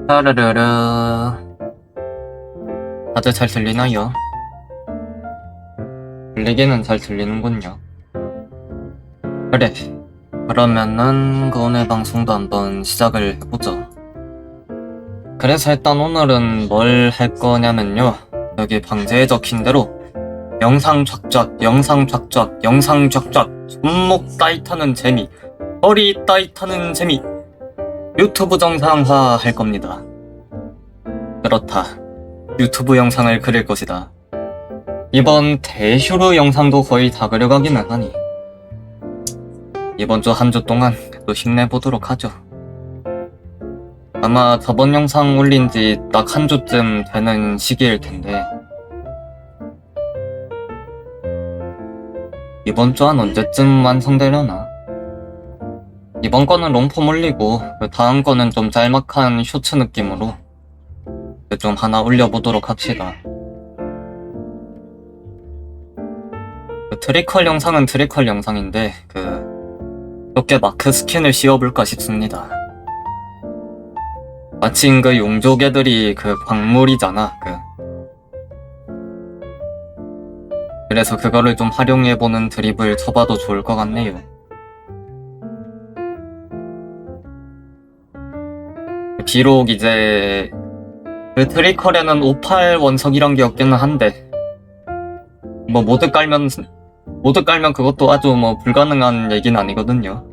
따르르르. 다들 잘 들리나요? 들리기는 잘 들리는군요. 그래. 그러면은 오늘 방송도 한번 시작을 해보죠. 그래서 일단 오늘은 뭘 할 거냐면요. 여기 방제에 적힌 대로 영상 쫙쫙, 영상 쫙쫙, 영상 쫙쫙, 손목 따잇하는 재미, 허리 따잇하는 재미, 유튜브 정상화 할 겁니다. 그렇다. 유튜브 영상을 그릴 것이다. 이번 대슈르 영상도 거의 다 그려가기는 하니 이번 주 한 주 동안 또 힘내보도록 하죠. 아마 저번 영상 올린 지 딱 한 주쯤 되는 시기일 텐데 이번 주 한 언제쯤 완성되려나? 이번 거는 롱폼 올리고 그 다음 거는 좀 짤막한 쇼츠 느낌으로 좀 하나 올려보도록 합시다. 그 트리컬 영상은 트리컬 영상인데 이렇게 마크 스킨을 씌워볼까 싶습니다. 마침 그 용족애들이 광물이잖아. 그래서 그거를 좀 활용해보는 드립을 쳐봐도 좋을 것 같네요. 비록 이제 그 트리컬에는 58 원석이란 게 없기는 한데 뭐 모드 깔면 그것도 아주 뭐 불가능한 얘기는 아니거든요.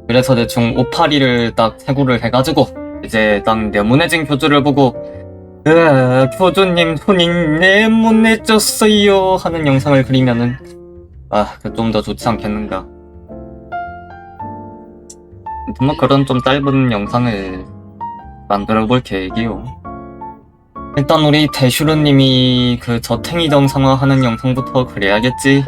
그래서 대충 582를 딱 채굴을 해가지고 이제 딱 네모네진 교주를 보고 교주님 손이 네모네졌어요 하는 영상을 그리면은 좀 더 좋지 않겠는가. 뭐 그런 좀 짧은 영상을 만들어볼 계획이요. 일단 우리 대슈르님이 저탱이 정상화 하는 영상부터 그래야겠지.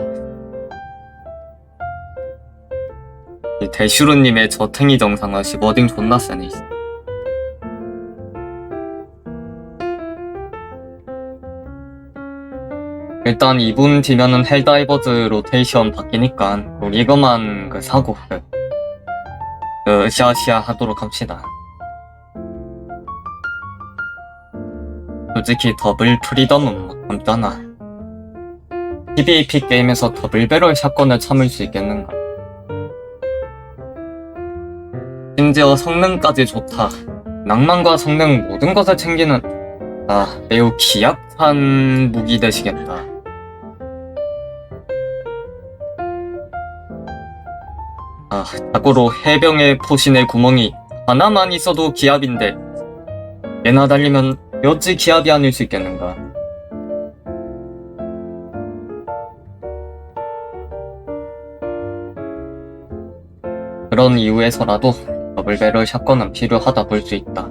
이 대슈르님의 저탱이 정상화 워딩 존나 세네. 일단 이분 뒤면은 헬다이버즈 로테이션 바뀌니까 우리 이거만 사고 으쌰으쌰 하도록 합시다. 솔직히 더블 프리덤은 뭐 없잖아. PVP 게임에서 더블 배럴 샷건을 참을 수 있겠는가? 심지어 성능까지 좋다. 낭만과 성능 모든 것을 챙기는 매우 기약한 무기 되시겠다. 자고로 해병의 포신의 구멍이 하나만 있어도 기압인데 얘나 달리면 어찌 기압이 아닐 수 있겠는가. 그런 이유에서라도 더블배럴 샷건은 필요하다 볼 수 있다.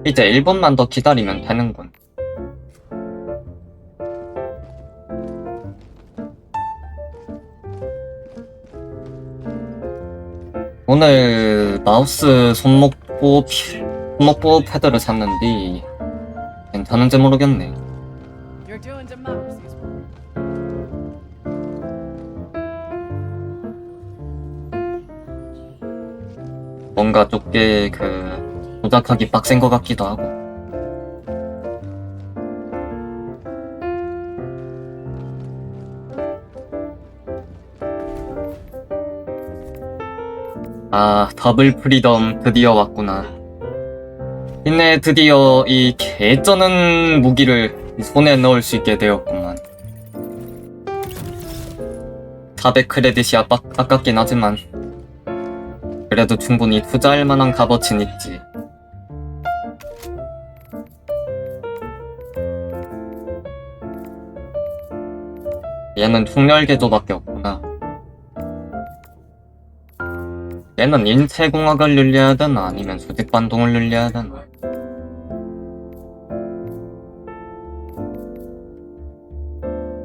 이제 1분만 더 기다리면 되는군. 오늘 마우스 손목 보호 패드를 샀는데 괜찮은지 모르겠네. 뭔가 좁게 조작하기 빡센 것 같기도 하고. 더블 프리덤 드디어 왔구나. 이내 드디어 이 개쩌는 무기를 손에 넣을 수 있게 되었구만. 400 크레딧이 아깝긴 하지만 그래도 충분히 투자할 만한 값어치는 있지. 얘는 총열 개조밖에 없구나. 얘는 인체공학을 늘려야 되나 아니면 수직반동을 늘려야 되나.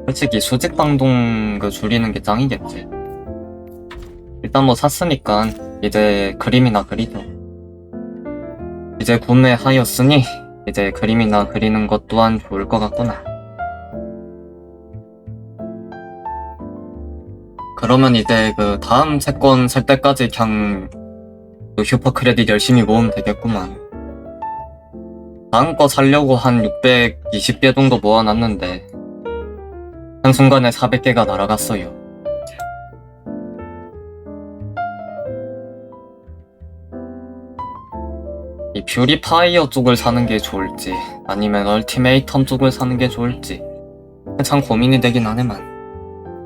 솔직히 수직방동 줄이는 게 짱이겠지. 일단 뭐 샀으니까 이제 그림이나 그리죠. 이제 구매하였으니 이제 그림이나 그리는 것 또한 좋을 것 같구나. 그러면 이제 다음 채권 살 때까지 그냥 또 슈퍼 크레딧 열심히 모으면 되겠구만. 다음 거 살려고 한 620개 정도 모아놨는데 한순간에 400개가 날아갔어요. 이 퓨리파이어 쪽을 사는 게 좋을지 아니면 얼티메이텀 쪽을 사는 게 좋을지 참 고민이 되긴 하네만.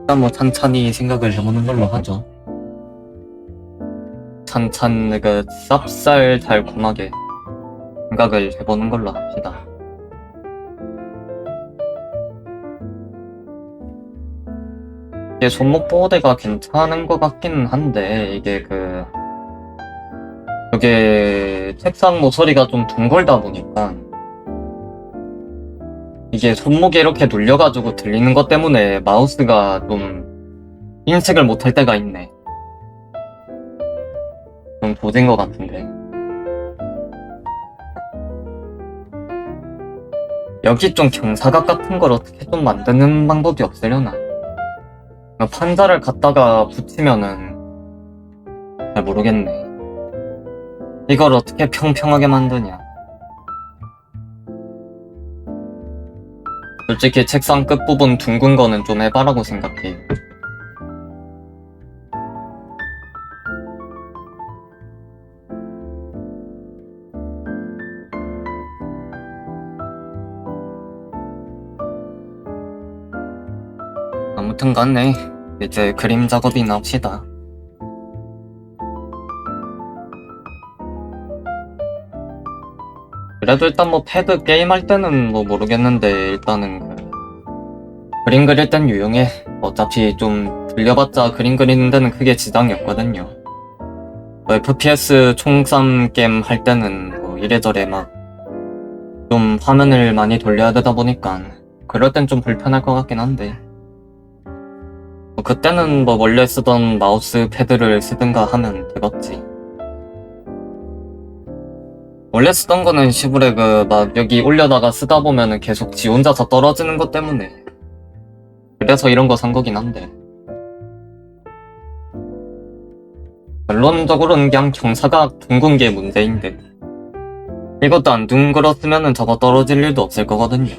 일단 뭐 찬찬히 생각을 해보는 걸로 하죠. 찬찬 그 쌉쌀 달콤하게 생각을 해보는 걸로 합시다. 이게 손목 보호대가 괜찮은 것 같긴 한데 이게 책상 모서리가 좀 둥글다 보니까 이게 손목에 이렇게 눌려가지고 들리는 것 때문에 마우스가 좀 인식을 못할 때가 있네. 좀 조진 것 같은데. 여기 좀 경사각 같은 걸 어떻게 좀 만드는 방법이 없으려나? 판자를 갖다가 붙이면은 잘 모르겠네. 이걸 어떻게 평평하게 만드냐? 솔직히 책상 끝부분 둥근 거는 좀 해바라고 생각해. 아무튼 간에 이제 그림 작업이나 합시다. 그래도 일단 뭐 패드 게임할 때는 뭐 모르겠는데 일단은 그림 그릴 땐 유용해. 어차피 좀 들려봤자 그림 그리는 데는 크게 지장이 없거든요. 뭐 FPS 총싸움 게임 할 때는 뭐 이래저래 막 좀 화면을 많이 돌려야 되다 보니까 그럴 땐 좀 불편할 것 같긴 한데 뭐 그때는 뭐 원래 쓰던 마우스 패드를 쓰든가 하면 되겠지. 원래 쓰던 거는 시부레 막 여기 올려다가 쓰다 보면은 계속 지 혼자서 떨어지는 것 때문에 그래서 이런 거 산 거긴 한데 결론적으로는 그냥 경사가 둥근 게 문제인데 이것도 안 둥글었으면은 저거 떨어질 일도 없을 거거든요.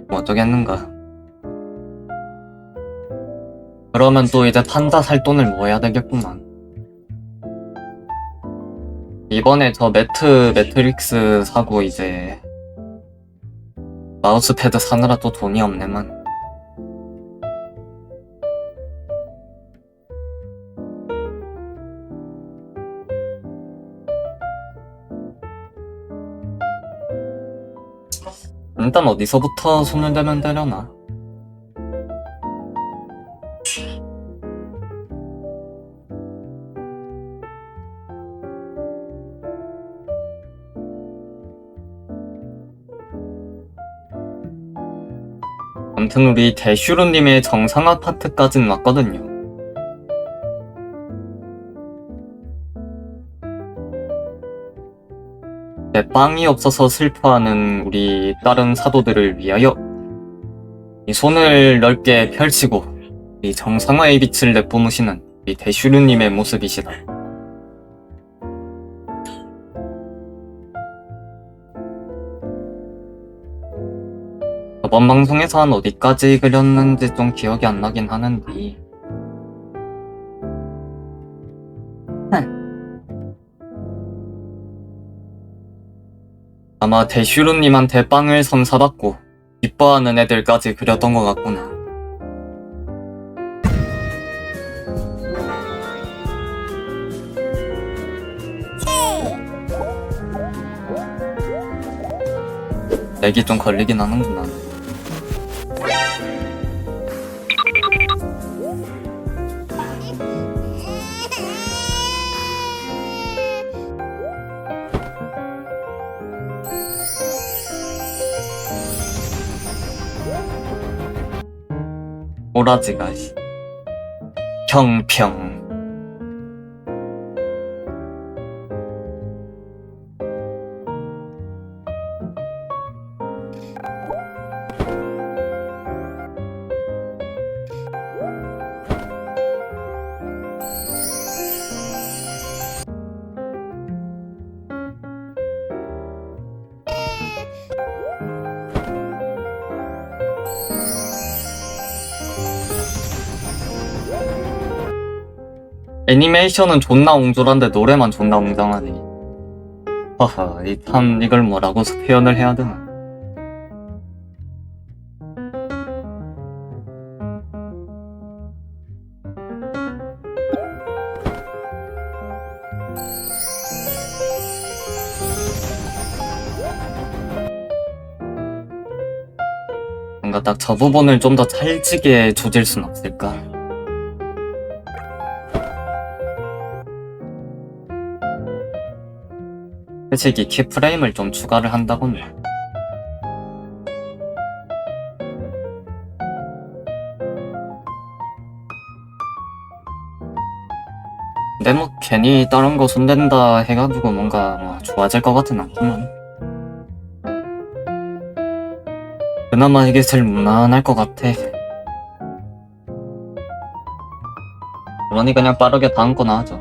뭐 어쩌겠는가. 그러면 또 이제 판자 살 돈을 모아야 되겠구만. 이번에 저 매트릭스 사고 이제 마우스패드 사느라 또 돈이 없네만. 일단 어디서부터 손을 대면 되려나? 아무튼 우리 대슈루님의 정상화 파트까지는 왔거든요. 내 빵이 없어서 슬퍼하는 우리 다른 사도들을 위하여 이 손을 넓게 펼치고 이 정상화의 빛을 내뿜으시는 이 대슈루님의 모습이시다. 저번 방송에서 한 어디까지 그렸는지 좀 기억이 안 나긴 하는데 아마 대슈루님한테 빵을 선사받고 기뻐하는 애들까지 그렸던 것 같구나. 렉이 좀 걸리긴 하는구나. 오라지가 평평. 애니메이션은 존나 옹졸한데 노래만 존나 웅장하네. 허허, 참 이걸 뭐라고 표현을 해야 되나. 뭔가 딱 저 부분을 좀 더 찰지게 조질 순 없을까? 솔직히 키프레임을 좀 추가를 한다거나. 근데 뭐 괜히 다른 거 손댄다 해가지고 뭔가 뭐 좋아질 것 같진 않구만. 그나마 이게 제일 무난할 것 같아. 그러니 그냥 빠르게 다음 거나 하죠.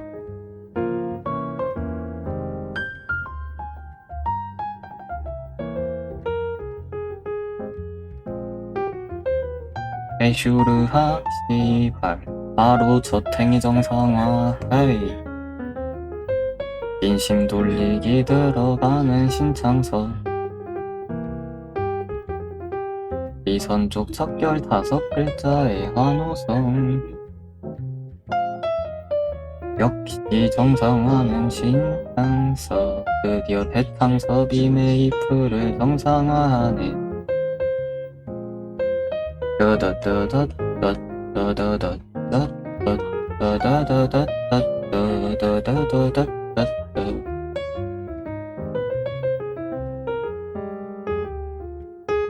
배슈르하 씨발 바로 저탱이 정상화. 헤이 인심 돌리기 들어가는 신창서. 이선 쪽 척결 5글자의 한호성. 역시 정상화는 신창서. 드디어 대탕섭이 메이플을 정상화하네.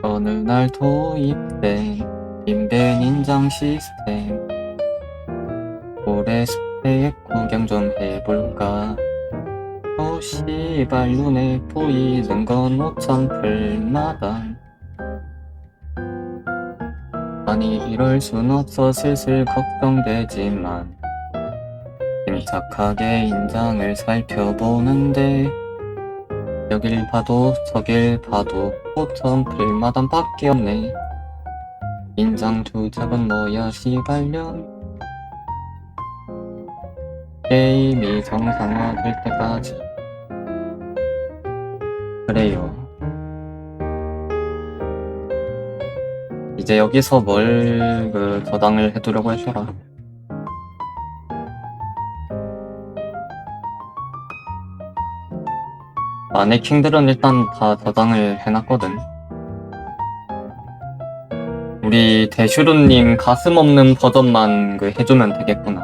어느 날 도입된 인벤 인장 시스템. 올해 스펙 구경 좀 해볼까. 씨발 눈에 보이는 건 5,000풀마다. 아니 이럴 순 없어 슬슬 걱정되지만 침착하게 인장을 살펴보는데 여길 봐도 저길 봐도 5,000풀마다 밖에 없네. 인장 조작은 뭐야 시발년. 게임이 정상화될 때까지. 그래요. 이제 여기서 뭘 저장을 해두려고 했더라. 마네킹들은 일단 다 저장을 해놨거든. 우리 대슈루님 가슴 없는 버전만 해주면 되겠구나.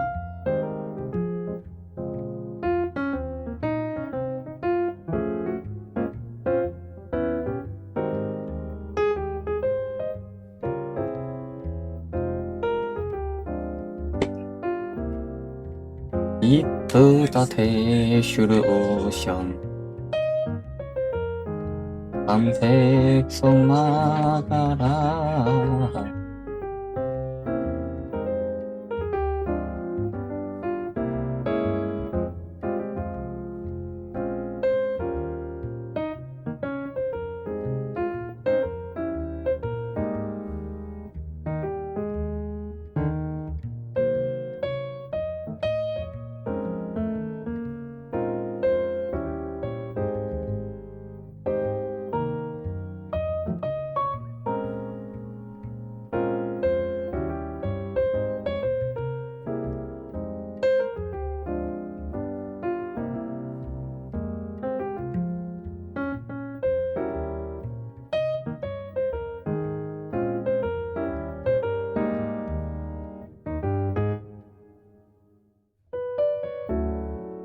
이쁘다 대슈르 오션. 밤색 속 막아라.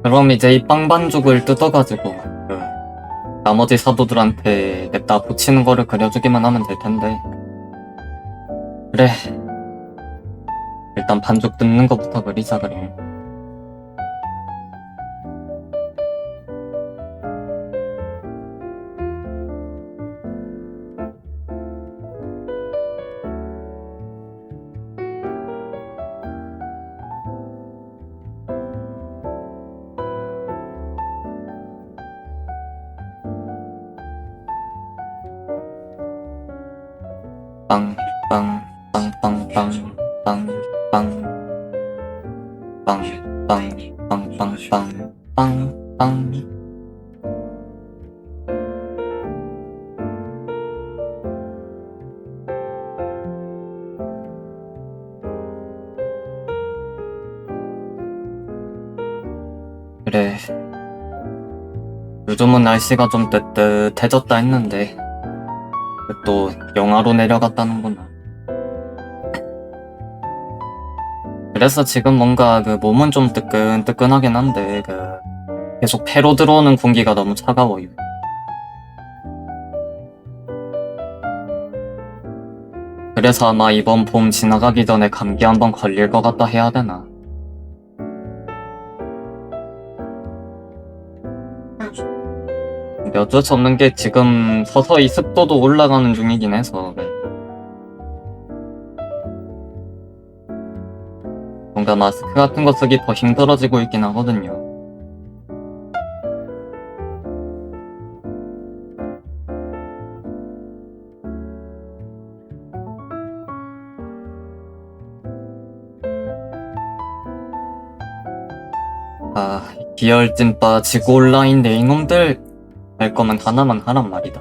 그럼 이제 이 빵반죽을 뜯어가지고 나머지 사도들한테 냅다 붙이는 거를 그려주기만 하면 될 텐데. 그래. 일단 반죽 뜯는 거부터 그리자 그럼. 빵, 빵, 빵, 빵, 빵, 빵, 빵, 빵. 빵, 빵, 빵, 빵, 빵, 빵. 그래. 요즘은 날씨가 좀 뜨뜻해졌다 했는데, 또 영하로 내려갔다는구나. 그래서 지금 뭔가 그 몸은 좀 뜨끈뜨끈하긴 한데, 계속 폐로 들어오는 공기가 너무 차가워요. 그래서 아마 이번 봄 지나가기 전에 감기 한번 걸릴 것 같다 해야 되나. 근데 어쩔 수 없는 게 지금 서서히 습도도 올라가는 중이긴 해서, 뭔가 마스크 같은 거 쓰기 더 힘들어지고 있긴 하거든요. 아, 기열찐빠 지구 온라인 내 이놈들 할 거면 하나만 하란 말이다.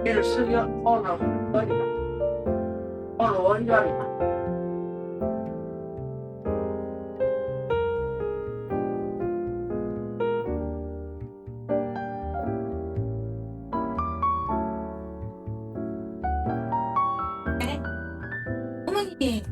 일쓰기언어어디언어원자리 어머니,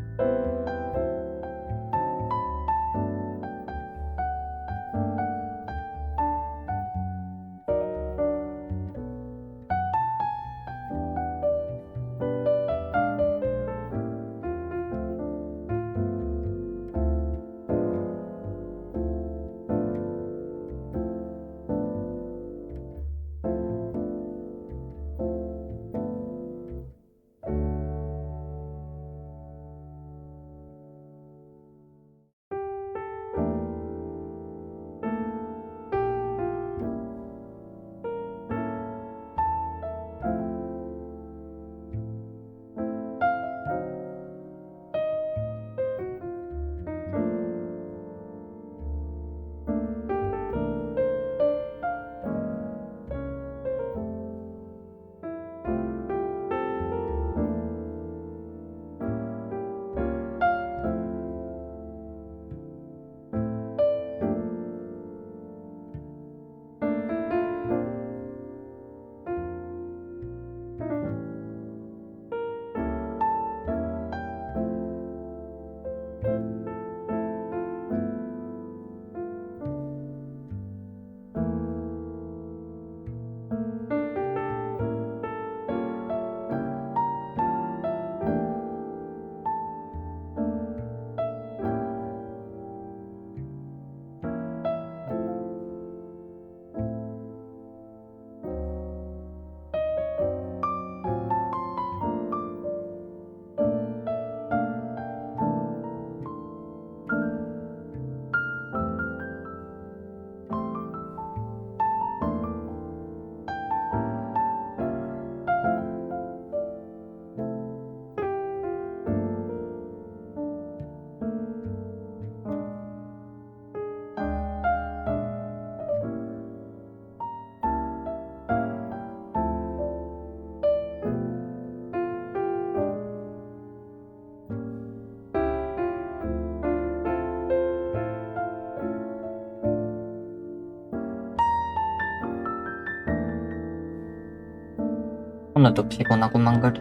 오늘도 피곤하구만 그래.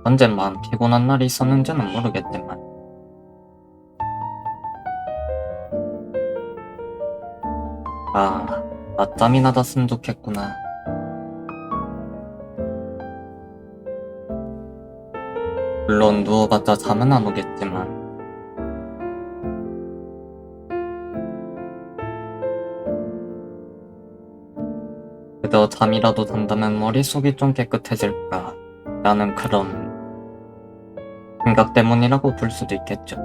언젠만 피곤한 날이 있었는지는 모르겠지만 낮잠이 나았으면 좋겠구나. 물론 누워봤자 잠은 안 오겠지만 그저 잠이라도 잔다면 머릿속이 좀 깨끗해질까 라는 그런 생각 때문이라고 볼 수도 있겠죠.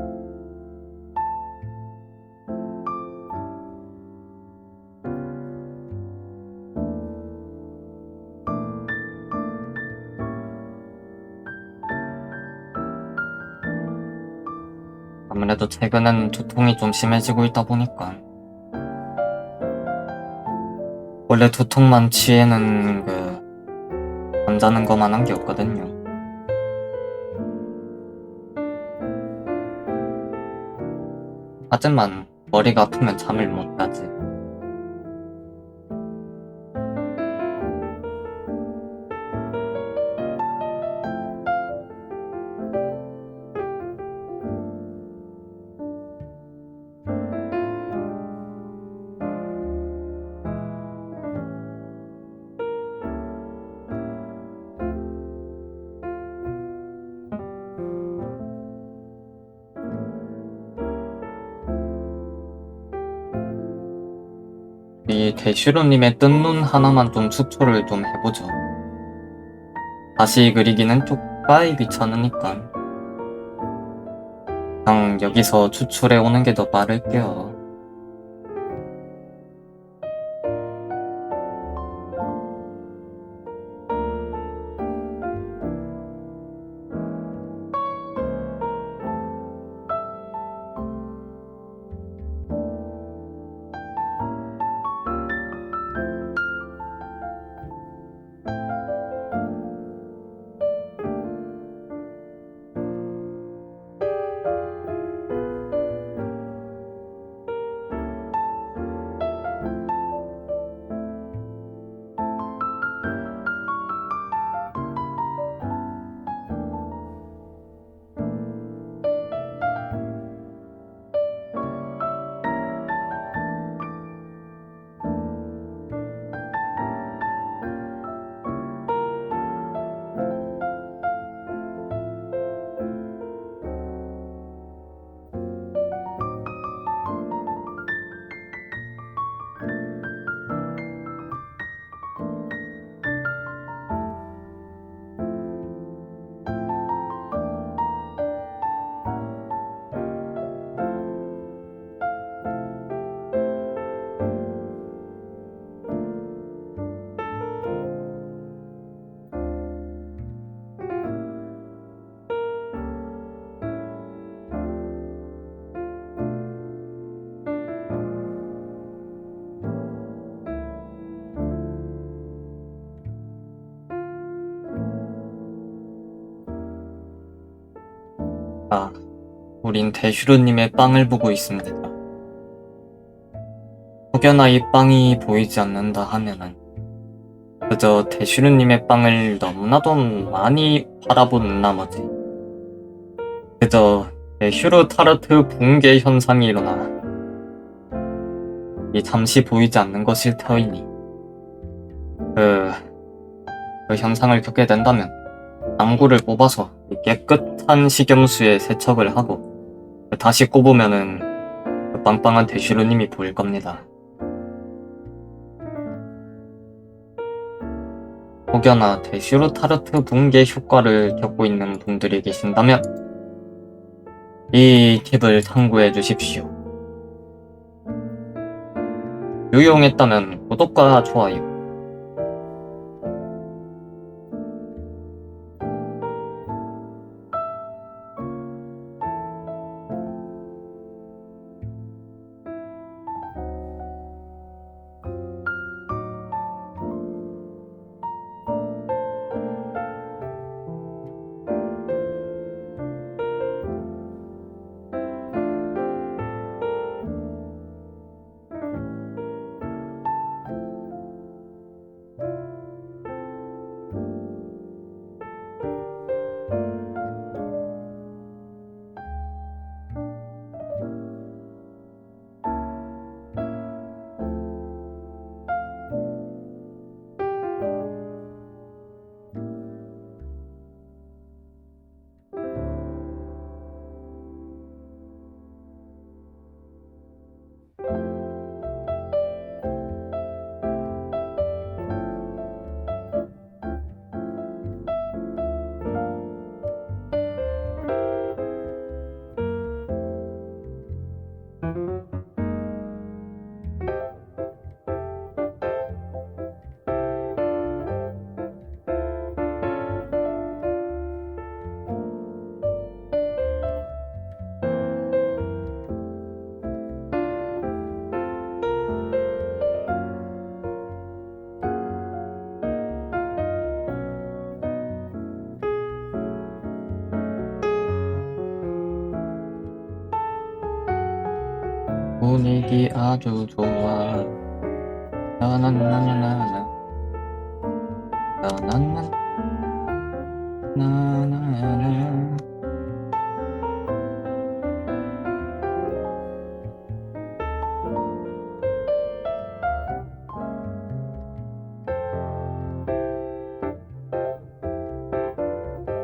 아무래도 최근엔 두통이 좀 심해지고 있다 보니까 원래 두통만 취해는 잠자는 것만한 게 없거든요. 하지만 머리가 아프면 잠을 못 자지. 우리 대슈로님의 뜬 눈 하나만 좀 추출을 좀 해보죠. 다시 그리기는 쪽바이 귀찮으니까 그냥 여기서 추출해 오는 게 더 빠를게요. 우린 대슈로님의 빵을 보고 있습니다. 혹여나 이 빵이 보이지 않는다 하면은 그저 대슈로님의 빵을 너무나도 많이 바라보는 나머지 그저 대슈로 타르트 붕괴 현상이 일어나 이 잠시 보이지 않는 것일 터이니 그 현상을 겪게 된다면 방구를 뽑아서 깨끗한 식염수에 세척을 하고 다시 꼽으면은 그 빵빵한 대슈로님이 보일 겁니다. 혹여나 대슈로 타르트 붕괴 효과를 겪고 있는 분들이 계신다면 이 팁을 참고해 주십시오. 유용했다면 구독과 좋아요 분위기 아주 좋아. 나나나나나 나나나 나나나.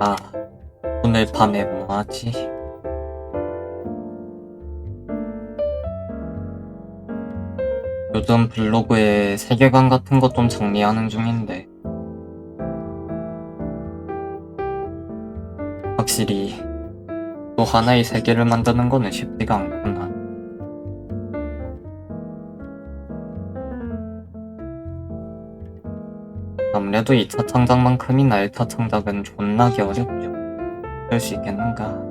아, 오늘 밤에 뭐하지? 요즘 블로그에 세계관 같은 것 좀 정리하는 중인데 확실히 또 하나의 세계를 만드는 거는 쉽지가 않구나. 아무래도 2차 창작만큼이나 1차 창작은 존나게 어렵죠. 그럴 수 있겠는가?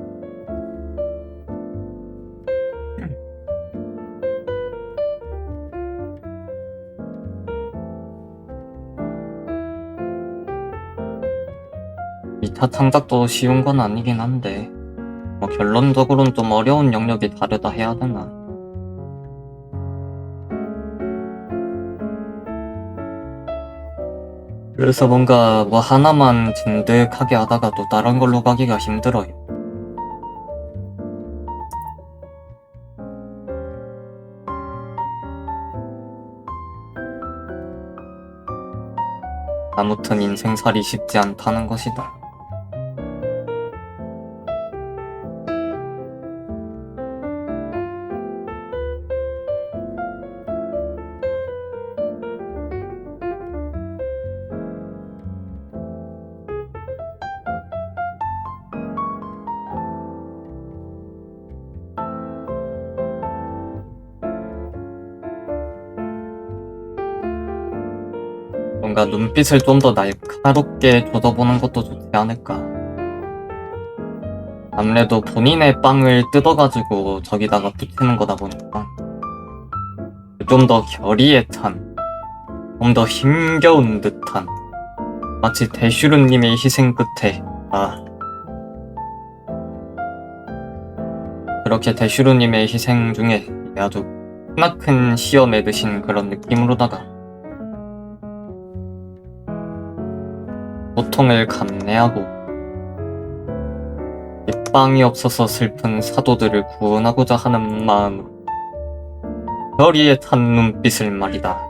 이 2차 창작도 쉬운 건 아니긴 한데 뭐 결론적으로는 좀 어려운 영역이 다르다 해야 되나? 그래서 뭔가 뭐 하나만 진득하게 하다가도 다른 걸로 가기가 힘들어요. 아무튼 인생살이 쉽지 않다는 것이다. 뭔가 눈빛을 좀 더 날카롭게 조져보는 것도 좋지 않을까. 아무래도 본인의 빵을 뜯어가지고 저기다가 붙이는 거다 보니까 좀 더 결의에 찬, 좀 더 힘겨운 듯한 마치 대슈르님의 희생 끝에 그렇게 대슈르님의 희생 중에 아주 크나큰 시험에 드신 그런 느낌으로다가 고통을 감내하고 이 빵이 없어서 슬픈 사도들을 구원하고자 하는 마음으로 결의에 찬 눈빛을 말이다.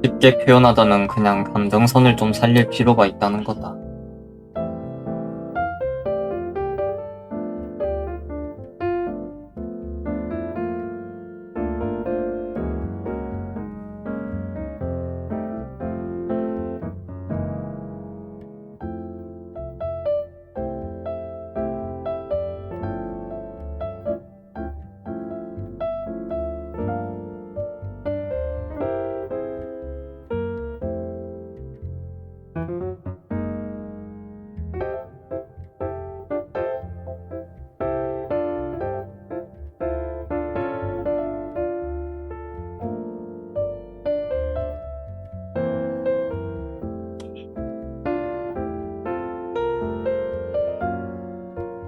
쉽게 표현하자면 그냥 감정선을 좀 살릴 필요가 있다는 거다.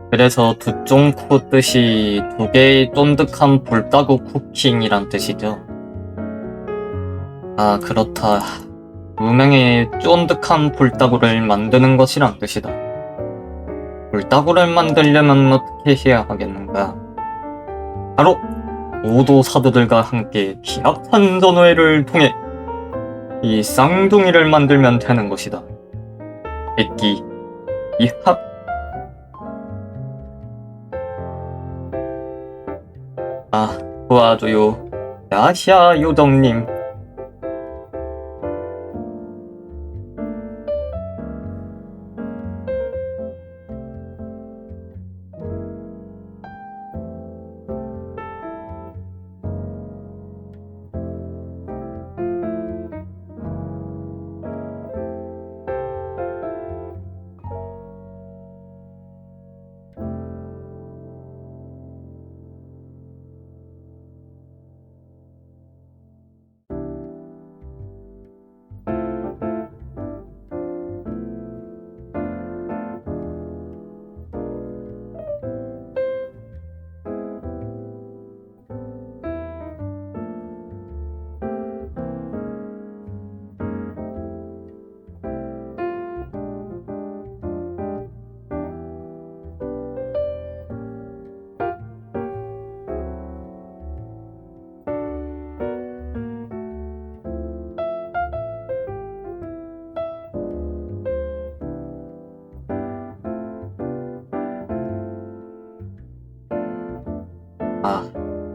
그래서 두쫑코 뜻이 두 개의 쫀득한 불따구 쿠킹이란 뜻이죠. 아, 그렇다. 무명의 쫀득한 불따구를 만드는 것이란 뜻이다. 불따구를 만들려면 어떻게 해야 하겠는가? 바로 오도 사도들과 함께 기합찬 전회를 통해 이 쌍둥이를 만들면 되는 것이다. 백기, 이합. 아, 도와줘요. 야샤 요정님.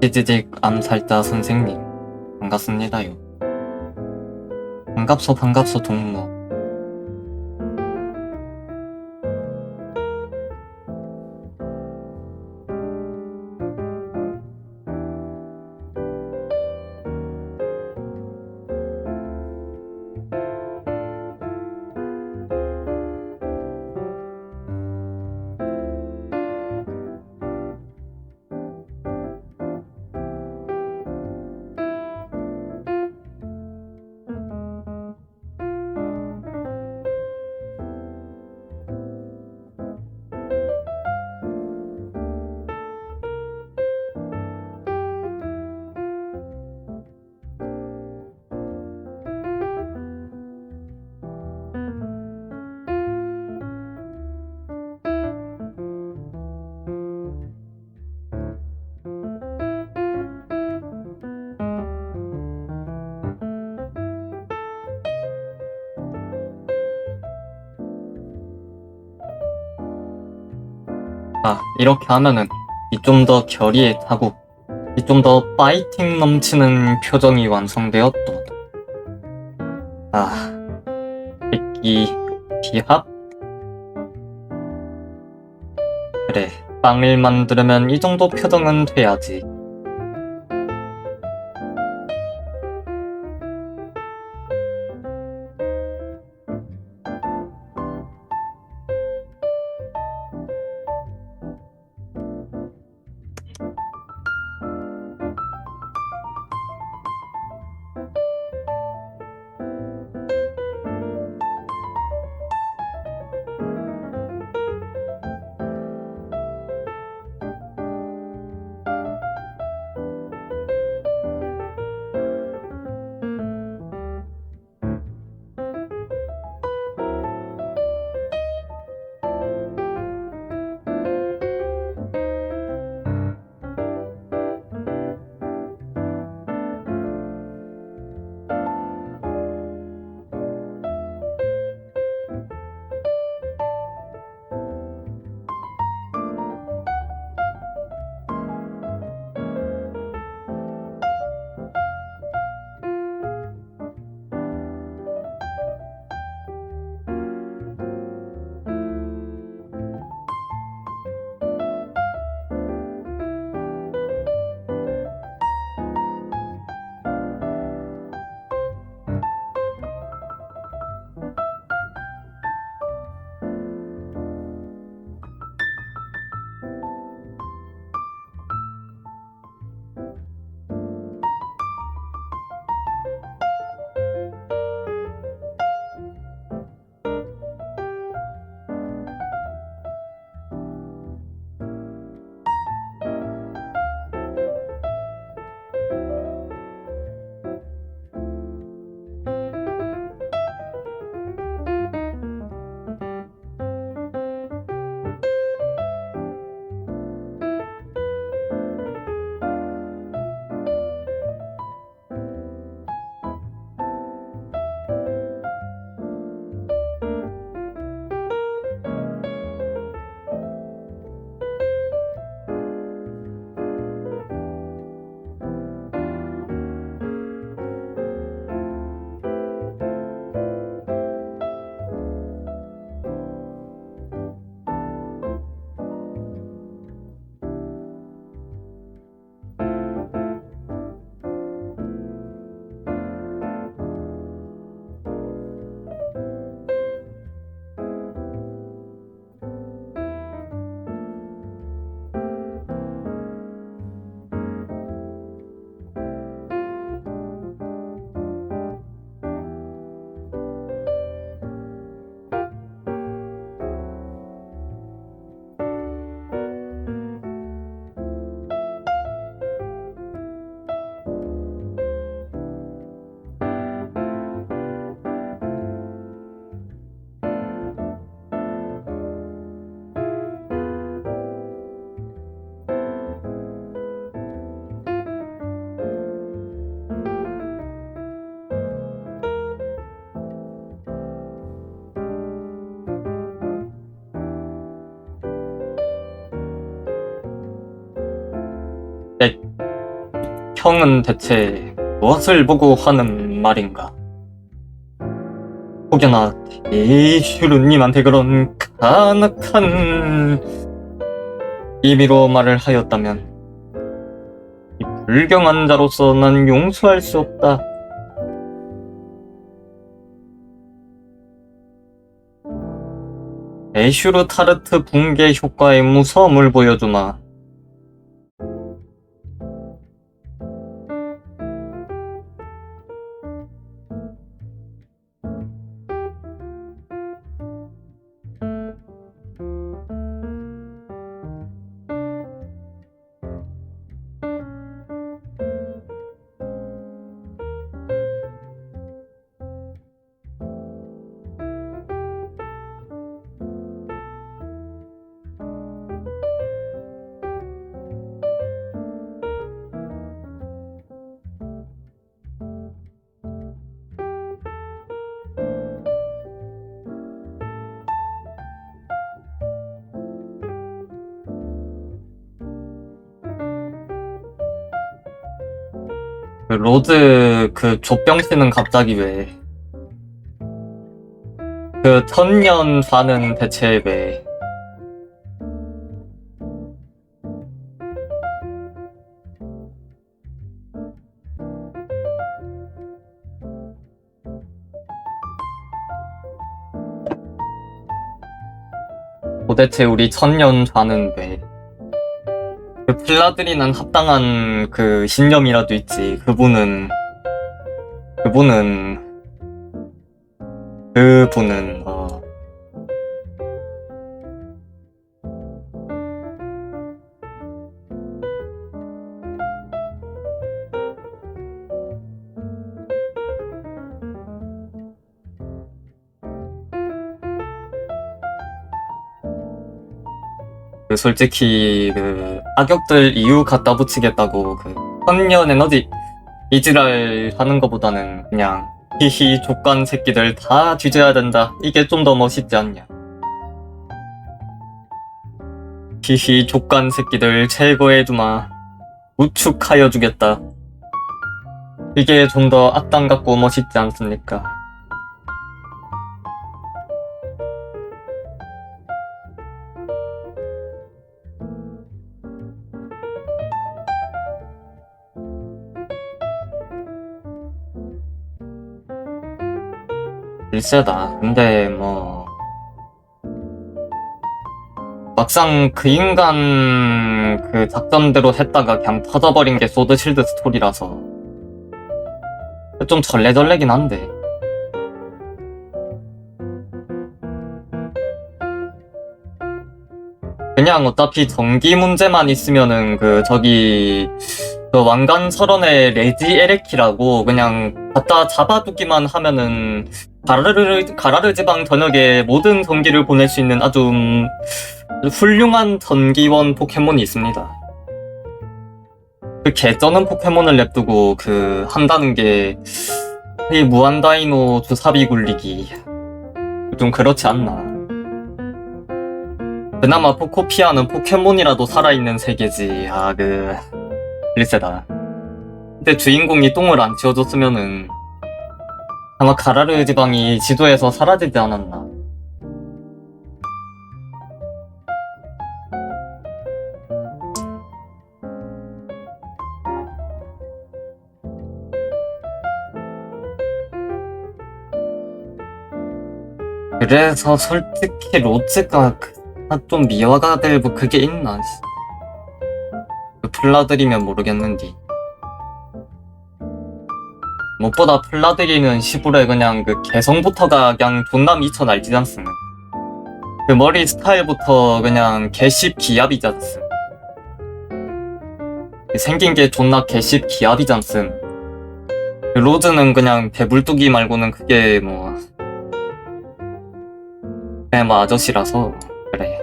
찌지직 암살자 선생님, 반갑습니다요. 반갑소 동무. 아, 이렇게 하면은 이 좀 더 결의에 차고 이 좀 더 파이팅 넘치는 표정이 완성되었다. 아, 백기 비합? 그래, 빵을 만들면 이 정도 표정은 돼야지. 형은 대체 무엇을 보고 하는 말인가? 혹여나 대슈루님한테 그런 간악한 의미로 말을 하였다면 이 불경한 자로서 난 용서할 수 없다. 에슈르 타르트 붕괴 효과의 무서움을 보여주마. 그 로즈 그 족병씨는 갑자기 왜? 그 천년사는 대체 왜? 도대체 우리 천년사는 왜? 그 필라드리는 합당한 그 신념이라도 있지. 그분은 그 솔직히 그 악역들 이유 갖다 붙이겠다고 그 천년 에너지 이지랄 하는 것보다는 그냥 히히 족간 새끼들 다 뒤져야 된다. 이게 좀 더 멋있지 않냐? 히히 족간 새끼들 제거해주마. 우축하여 주겠다. 이게 좀 더 악당 같고 멋있지 않습니까? 일세다. 근데 뭐 막상 그 인간 그 작전대로 했다가 그냥 터져버린 게 소드실드 스토리라서 좀 절레절레긴 한데 그냥 어차피 전기 문제만 있으면은 그 저기 그 왕관 설원의 레지 에레키라고 그냥 갖다 잡아두기만 하면은 가라르 지방 전역에 모든 전기를 보낼 수 있는 아주 훌륭한 전기원 포켓몬이 있습니다. 그 개쩌는 포켓몬을 냅두고 그 한다는 게 이 무한다이노 주사비 굴리기 좀 그렇지 않나. 그나마 포코피아는 포켓몬이라도 살아있는 세계지. 아 그 일세다. 근데 주인공이 똥을 안 치워줬으면은 아마 가라르 지방이 지도에서 사라지지 않았나. 그래서 솔직히 로즈가 좀 미화가 될 뭐 그게 있나. 플라들이면 모르겠는데 무엇보다 플라들이는 시부레 그냥 그 개성부터가 그냥 존나 미쳐 날뛰지 않음. 그 머리 스타일부터 그냥 개씹 기압이지 않음. 생긴 게 존나 개씹 기압이지 않음. 로즈는 그냥 배불뚝이 말고는 그게 뭐 그냥 뭐 아저씨라서 그래.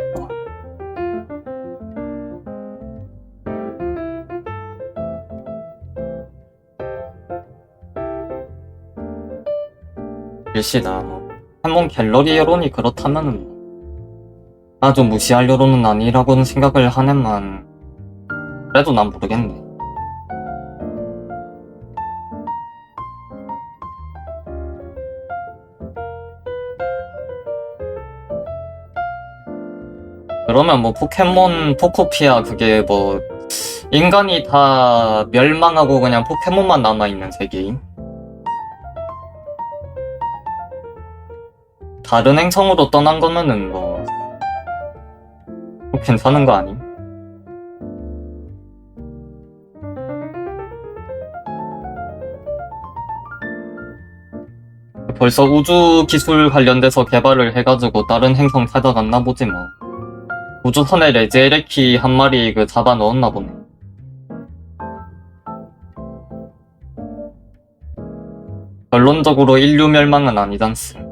글씨다. 한번 갤러리 여론이 그렇다면은 아주 무시할 여론은 아니라고는 생각을 하네만 그래도 난 모르겠네. 그러면 뭐 포켓몬 포코피아 그게 뭐 인간이 다 멸망하고 그냥 포켓몬만 남아있는 세계임? 다른 행성으로 떠난 거면은 뭐 괜찮은 거 아님? 벌써 우주 기술 관련돼서 개발을 해가지고 다른 행성 찾아갔나 보지 뭐. 우주선에 레제레키 한 마리 그 잡아 넣었나 보네. 결론적으로 인류 멸망은 아니잖스.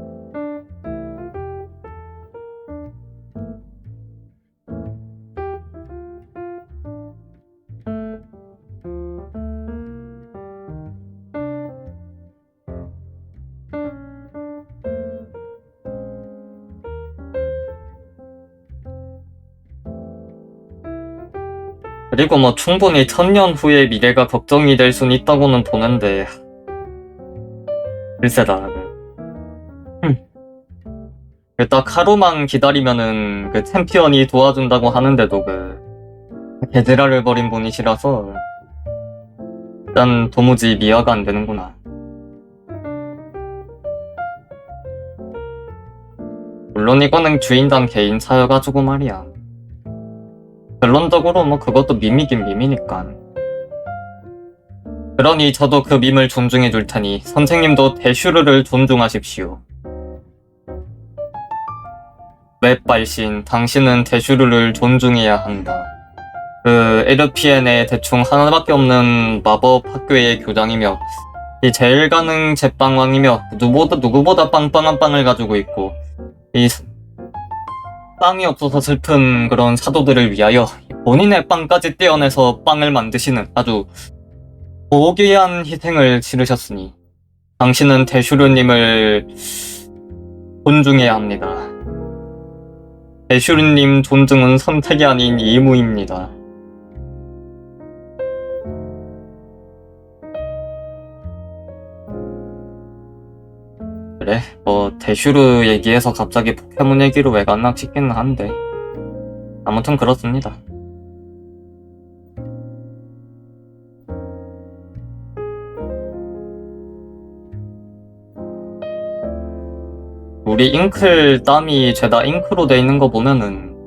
그리고 뭐 충분히 1000년 후의 미래가 걱정이 될 순 있다고는 보는데 글쎄다. 딱 하루만 기다리면은 그 챔피언이 도와준다고 하는데도 그 개드라를 버린 분이시라서 일단 도무지 미화가 안 되는구나. 물론 이거는 주인장 개인 차여가지고 말이야. 결론적으로 뭐 그것도 밈이긴 밈이니까. 그러니 저도 그 밈을 존중해 줄 테니 선생님도 대슈르를 존중하십시오. 웹발신, 당신은 대슈르를 존중해야 한다. 그 에르피엔에 대충 하나밖에 없는 마법 학교의 교장이며 이 제일 가능 제빵왕이며 누구보다 빵빵한 빵을 가지고 있고 이 빵이 없어서 슬픈 그런 사도들을 위하여 본인의 빵까지 떼어내서 빵을 만드시는 아주 고귀한 희생을 치르셨으니 당신은 대슈르님을 존중해야 합니다. 대슈르님 존중은 선택이 아닌 의무입니다. 그래, 뭐 대슈르 얘기해서 갑자기 포켓몬 얘기로 왜 갔나 싶기는 한데 아무튼 그렇습니다. 우리 잉클 땀이 죄다 잉크로 돼 있는 거 보면은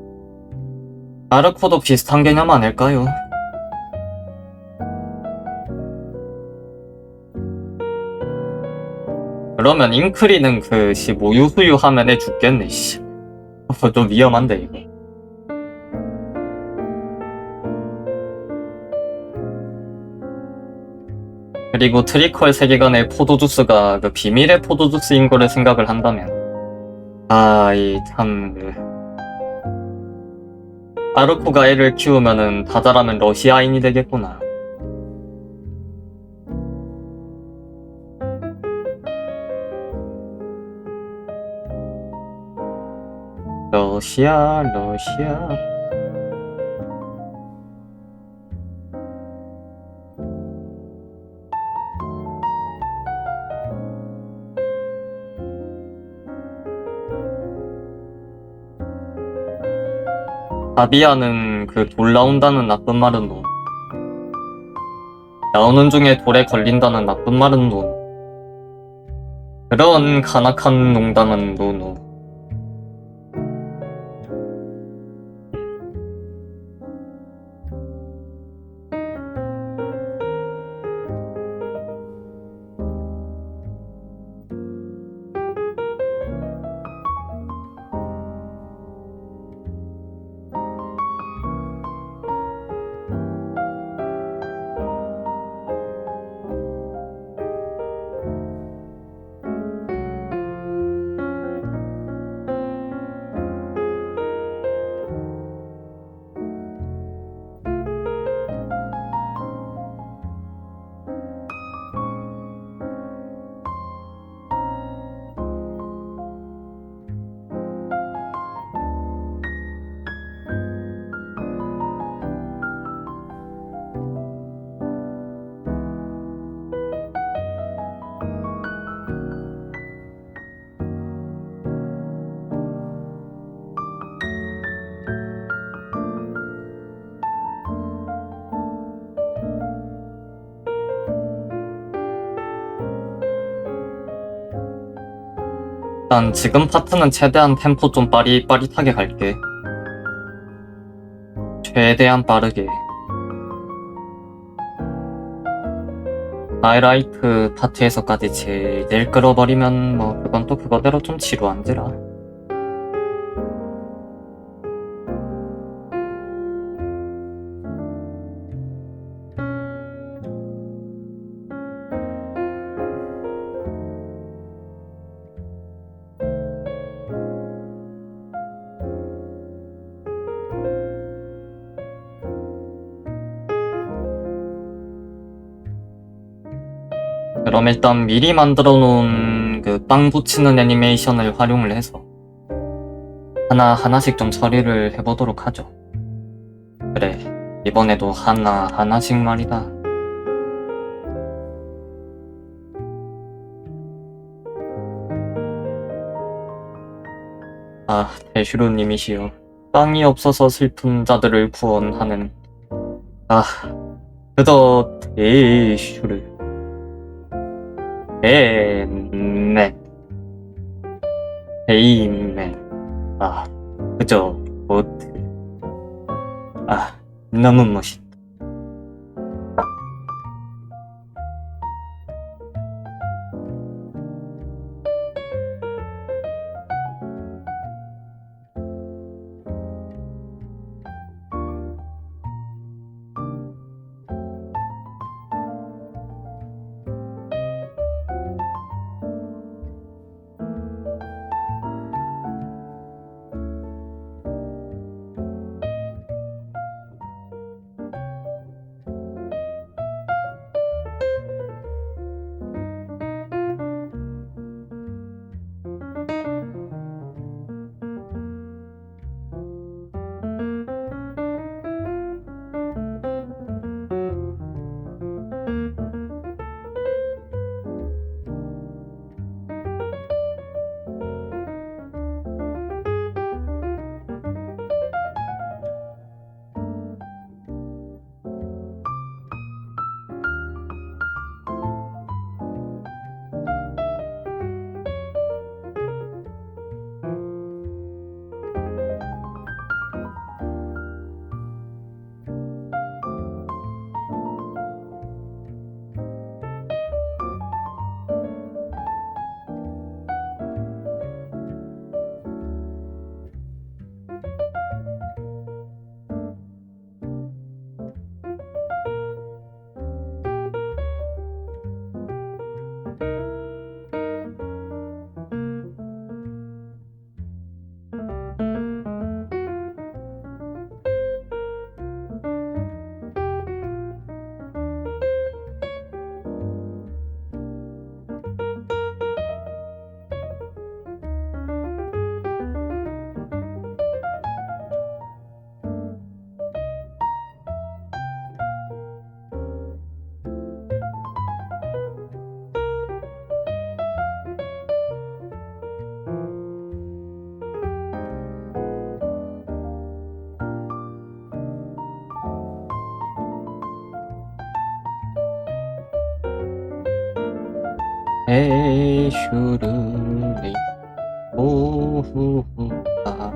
나르코도 비슷한 개념 아닐까요? 그러면 잉크리는 그 모유수유 하면 애 죽겠네 씨. 좀 위험한데 이거. 그리고 트리컬 세계관의 포도주스가 그 비밀의 포도주스인 거를 생각을 한다면 아르코가 애를 키우면은 다 자라면 러시아인이 되겠구나. 러시아. 바비아는 그 돌 나온다는 나쁜 말은 노. 나오는 중에 돌에 걸린다는 나쁜 말은 노. 그런 간악한 농담은 노노. 일단 지금 파트는 최대한 템포 좀 빠릿빠릿하게 갈게. 최대한 빠르게. 하이라이트 파트에서까지 제일 끌어버리면 뭐 그건 또 그거대로 좀 지루한지라. 그럼 일단 미리 만들어 놓은 그 빵 붙이는 애니메이션을 활용을 해서 하나하나씩 좀 처리를 해보도록 하죠. 그래, 이번에도 하나하나씩 말이다. 아, 대슈루님이시여. 빵이 없어서 슬픈 자들을 구원하는 그저 대슈르 맨 베인맨 그저 보트 너무 멋있다. 대슈르리 오후후다.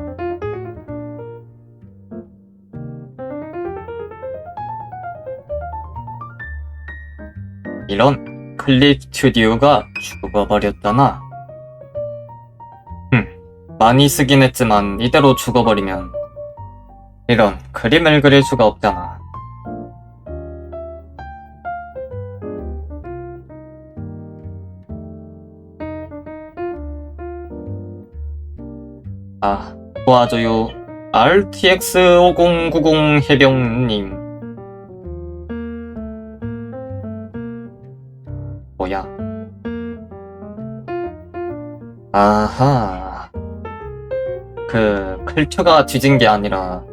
이런 클립 스튜디오가 죽어버렸잖아. 많이 쓰긴 했지만 이대로 죽어버리면 이런 그림을 그릴 수가 없잖아. 도와줘요. RTX5090 해병님. 뭐야? 아하. 그 클처가 뒤진 게 아니라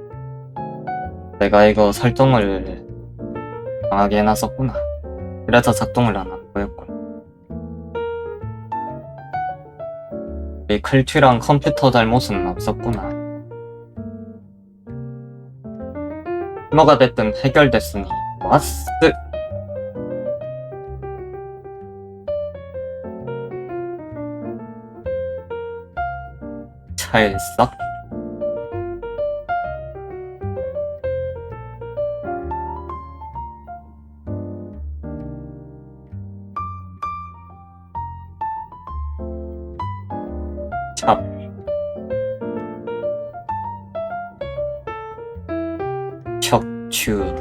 내가 이거 설정을 강하게 해놨었구나. 그래서 작동을 안 한 거였군. 이 클튜랑 컴퓨터 잘못은 없었구나. 뭐가 됐든 해결됐으니 와스. 찰싹. 찹. 척추.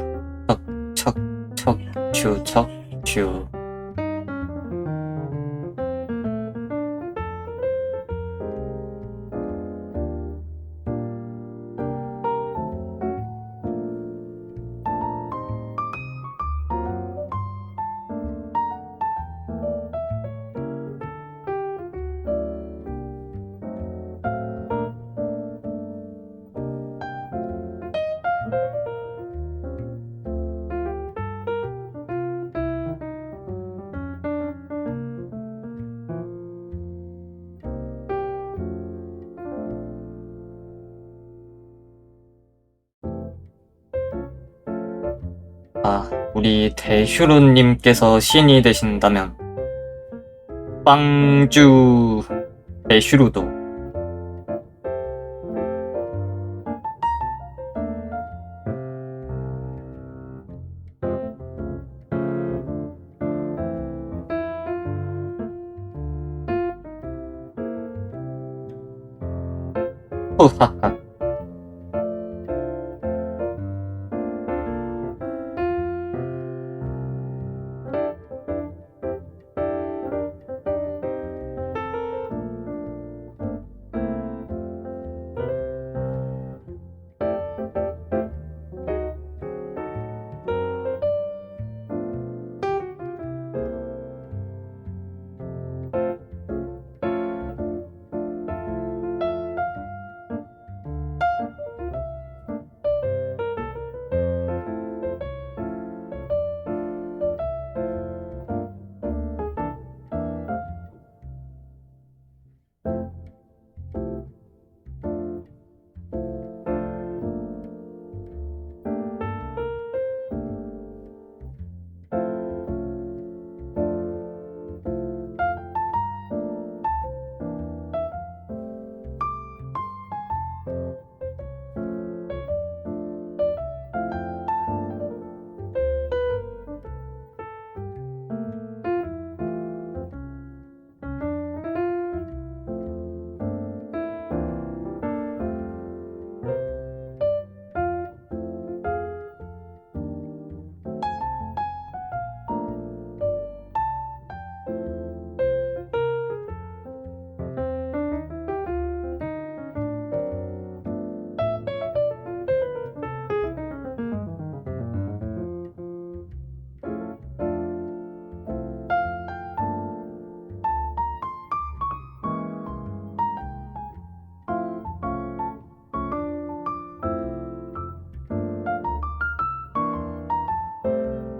척추. 척추. 아, 우리 대슈루님께서 신이 되신다면 빵주 대슈루도 후하하.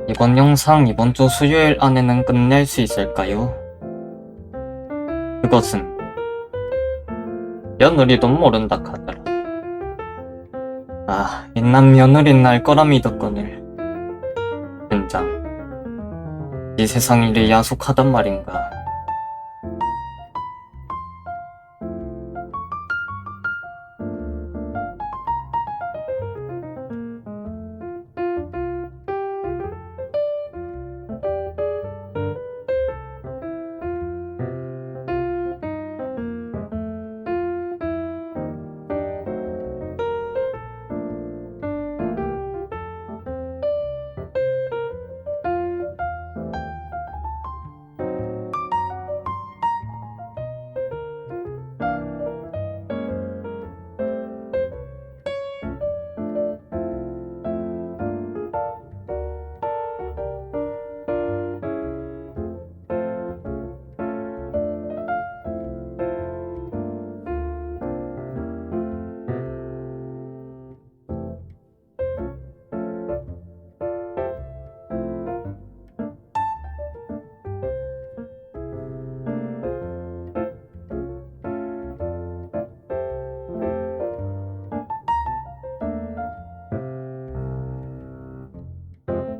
이번 영상 이번 주 수요일 안에는 끝낼 수 있을까요? 그것은 며느리도 모른다 카더라. 아, 인난 며느린 날 거라 믿었거늘. 젠장, 이 세상 일이 야속하단 말인가.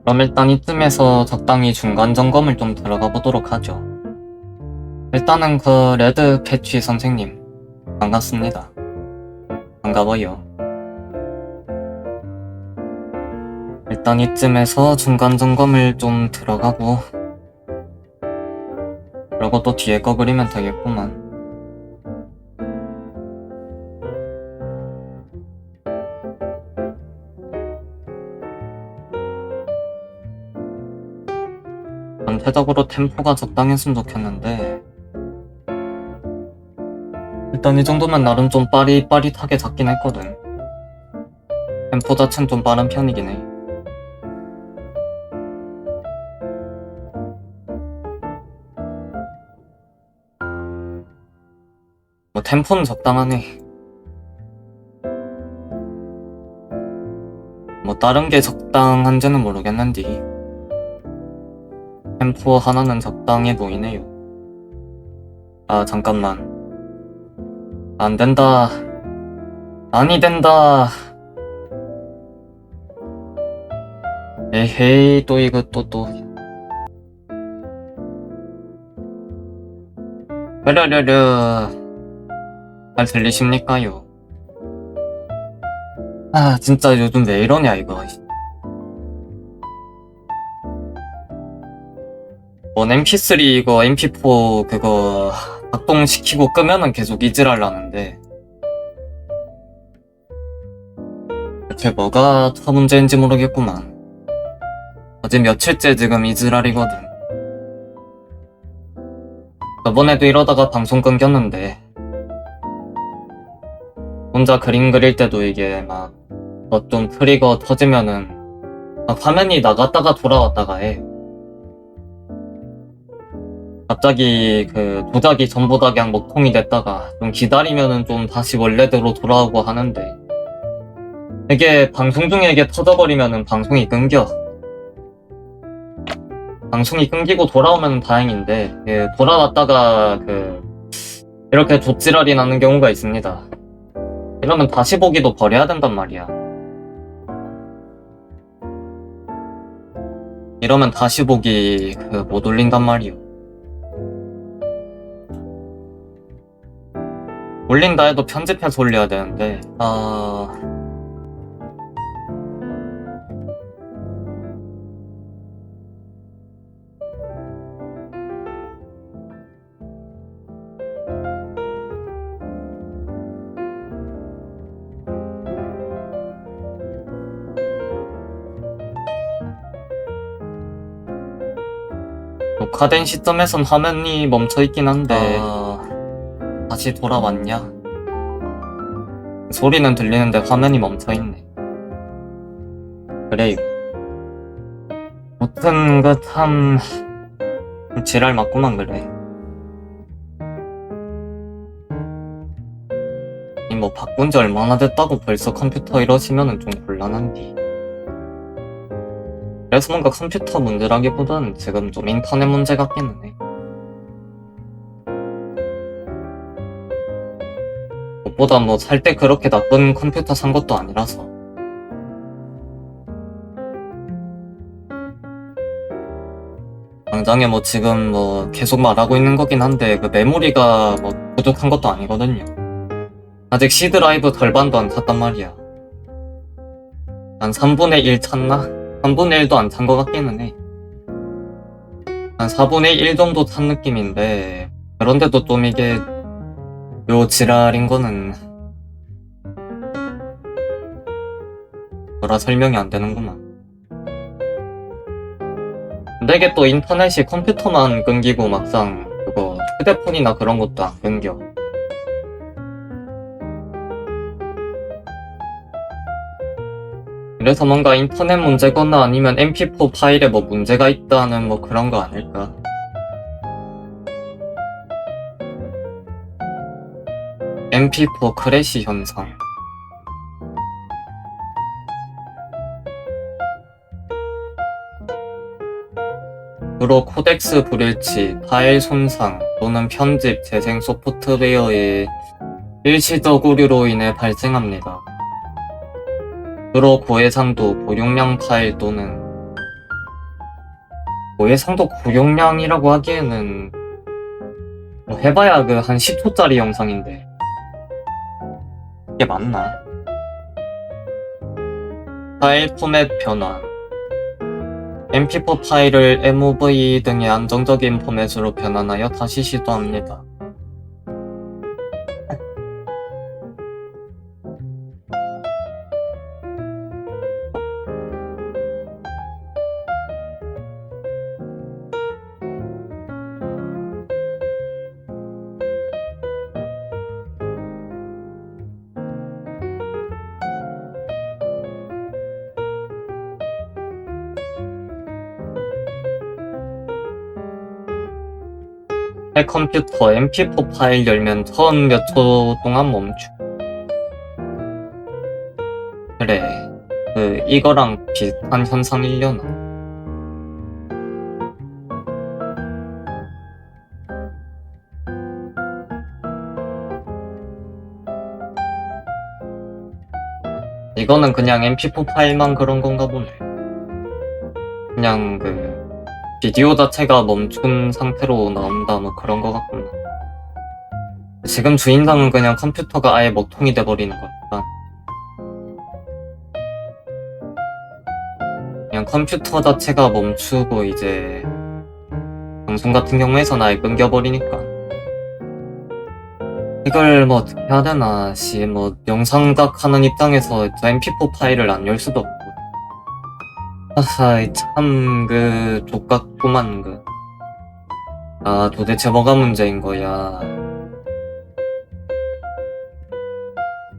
그럼 일단 이쯤에서 적당히 중간 점검을 좀 들어가 보도록 하죠. 일단은 그 레드 패치 선생님 반갑습니다. 반가워요. 일단 이쯤에서 중간 점검을 좀 들어가고 그러고 또 뒤에 거 그리면 되겠구만. 전체적으로 템포가 적당했으면 좋겠는데 일단 이 정도면 나름 좀 빠릿빠릿하게 잡긴 했거든. 템포 자체는 좀 빠른 편이긴 해. 뭐 템포는 적당하네. 뭐 다른 게 적당한지는 모르겠는데 템포 하나는 적당해 보이네요. 아 잠깐만. 안 된다. 아니 된다. 에헤이 또 이거 또 뾰려려려. 잘 들리십니까요? 아 진짜 요즘 왜 이러냐 이거. 뭔 MP3 이거 MP4 그거 작동시키고 끄면은 계속 이질하려는데 대체 뭐가 터 문제인지 모르겠구만. 어제 며칠째 지금 이질할이거든. 저번에도 이러다가 방송 끊겼는데 혼자 그림 그릴 때도 이게 막 뭐 좀 트리거 터지면은 막 화면이 나갔다가 돌아왔다가 해. 갑자기 그 도자기 전보다 그냥 먹통이 됐다가 좀 기다리면은 좀 다시 원래대로 돌아오고 하는데 이게 방송 중에 이게 터져버리면은 방송이 끊겨. 방송이 끊기고 돌아오면 다행인데 예, 돌아왔다가 그 이렇게 족지랄이 나는 경우가 있습니다. 이러면 다시 보기도 버려야 된단 말이야. 이러면 다시 보기 그 못 올린단 말이요. 올린다 해도 편집해서 올려야 되는데 녹화된 시점에선 화면이 멈춰있긴 한데 다시 돌아왔냐? 소리는 들리는데 화면이 멈춰있네. 그래요. 무튼 그 참 지랄 맞구만 그래. 이 뭐 바꾼 지 얼마나 됐다고 벌써 컴퓨터 이러시면은 좀 곤란한디. 그래서 뭔가 컴퓨터 문제라기보다는 지금 좀 인터넷 문제 같기는 해. 무엇보다 뭐 살 때 그렇게 나쁜 컴퓨터 산 것도 아니라서. 당장에 뭐 지금 뭐 계속 말하고 있는 거긴 한데 그 메모리가 뭐 부족한 것도 아니거든요. 아직 C 드라이브 절반도 안 찼단 말이야. 한 3분의 1 찼나? 3분의 1도 안 찬 것 같기는 해. 한 4분의 1 정도 찬 느낌인데 그런데도 좀 이게 요 지랄인 거는 뭐라 설명이 안 되는구만. 근데 이게 또 인터넷이 컴퓨터만 끊기고 막상 그거 휴대폰이나 그런 것도 안 끊겨. 그래서 뭔가 인터넷 문제거나 아니면 mp4 파일에 뭐 문제가 있다는 뭐 그런 거 아닐까? mp4 크래시 현상. 주로 코덱스 불일치, 파일 손상 또는 편집, 재생 소프트웨어의 일시적 오류로 인해 발생합니다. 주로 고해상도, 고용량 파일 또는 고해상도 고용량이라고 하기에는 뭐 해봐야 그 한 10초짜리 영상인데 이게 맞나? 파일 포맷 변환. MP4 파일을 MOV 등의 안정적인 포맷으로 변환하여 다시 시도합니다. 내 컴퓨터 MP4 파일 열면 처음 몇 초 동안 멈추. 그래, 이거랑 비슷한 현상이려나? 이거는 그냥 MP4 파일만 그런 건가 보네. 그냥 비디오 자체가 멈춘 상태로 나온다 뭐 그런 거 같구나. 지금 주인장은 그냥 컴퓨터가 아예 먹통이 돼버리는 거니까 그냥 컴퓨터 자체가 멈추고 이제 방송 같은 경우에선 아예 끊겨버리니까 이걸 뭐 어떻게 해야 되나 뭐 영상각 하는 입장에서 MP4 파일을 안 열 수도 없고 아하 참 족같구만 도대체 뭐가 문제인 거야.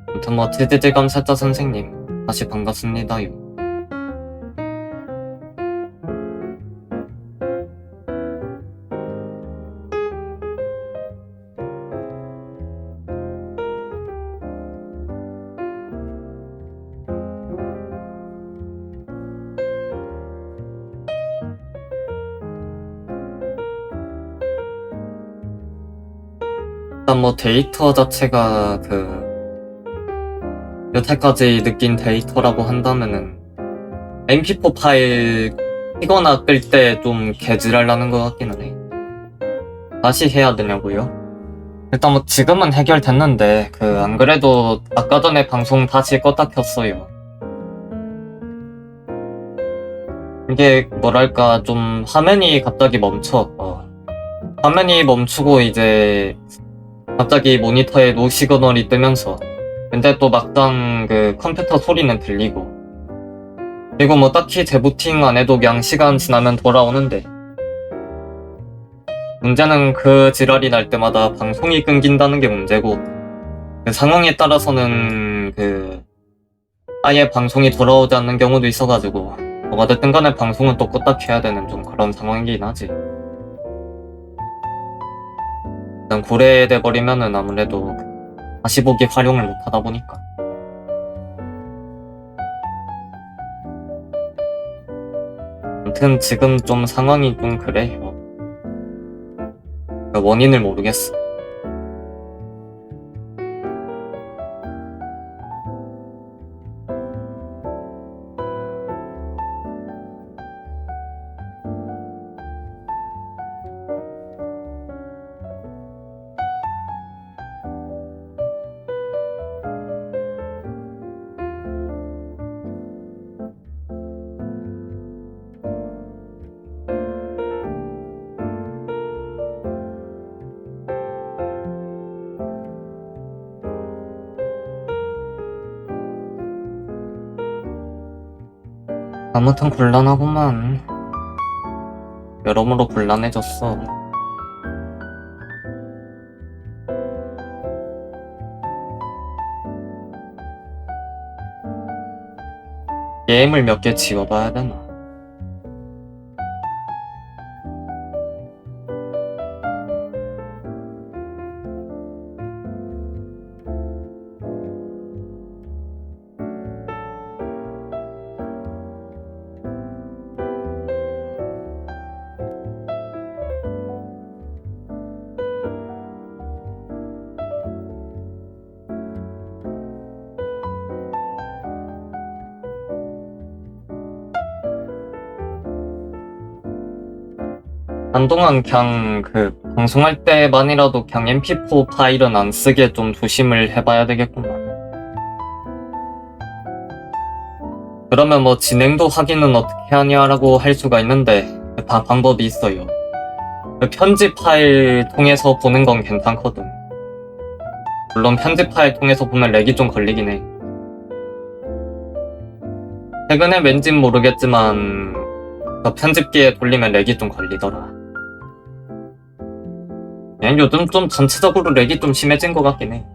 아무튼 뭐 TDD 감사자 선생님 다시 반갑습니다요. 일단 뭐 데이터 자체가 여태까지 느낀 데이터라고 한다면은 MP4 파일 키거나 끌 때 좀 개지랄 나는 것 같기는 해. 다시 해야 되냐고요? 일단 뭐 지금은 해결됐는데 안 그래도 아까 전에 방송 다시 껐다 켰어요. 이게 뭐랄까 좀 화면이 갑자기 멈춰. 화면이 멈추고 이제 갑자기 모니터에 노 시그널이 뜨면서 근데 또 막상 컴퓨터 소리는 들리고 그리고 뭐 딱히 재부팅 안 해도 그냥 시간 지나면 돌아오는데 문제는 지랄이 날 때마다 방송이 끊긴다는 게 문제고 상황에 따라서는 아예 방송이 돌아오지 않는 경우도 있어가지고 뭐가 됐든 간에 방송은 또 껐다 켜야 되는 좀 그런 상황이긴 하지. 일단 고래돼 버리면은 아무래도 다시 보기 활용을 못 하다 보니까. 아무튼 지금 좀 상황이 좀 그래요. 원인을 모르겠어. 아무튼 곤란하구만. 여러모로 곤란해졌어. 게임을 몇 개 지워봐야 되나? 한동안 그냥 방송할 때만이라도 그냥 MP4 파일은 안 쓰게 좀 조심을 해봐야 되겠구만. 그러면 뭐 진행도 확인은 어떻게 하냐라고 할 수가 있는데 방법이 있어요. 그 편집 파일 통해서 보는 건 괜찮거든. 물론 편집 파일 통해서 보면 렉이 좀 걸리긴 해. 최근에 왠진 모르겠지만 그 편집기에 돌리면 렉이 좀 걸리더라. 그냥 요즘 좀 전체적으로 렉이 좀 심해진 것 같긴 해.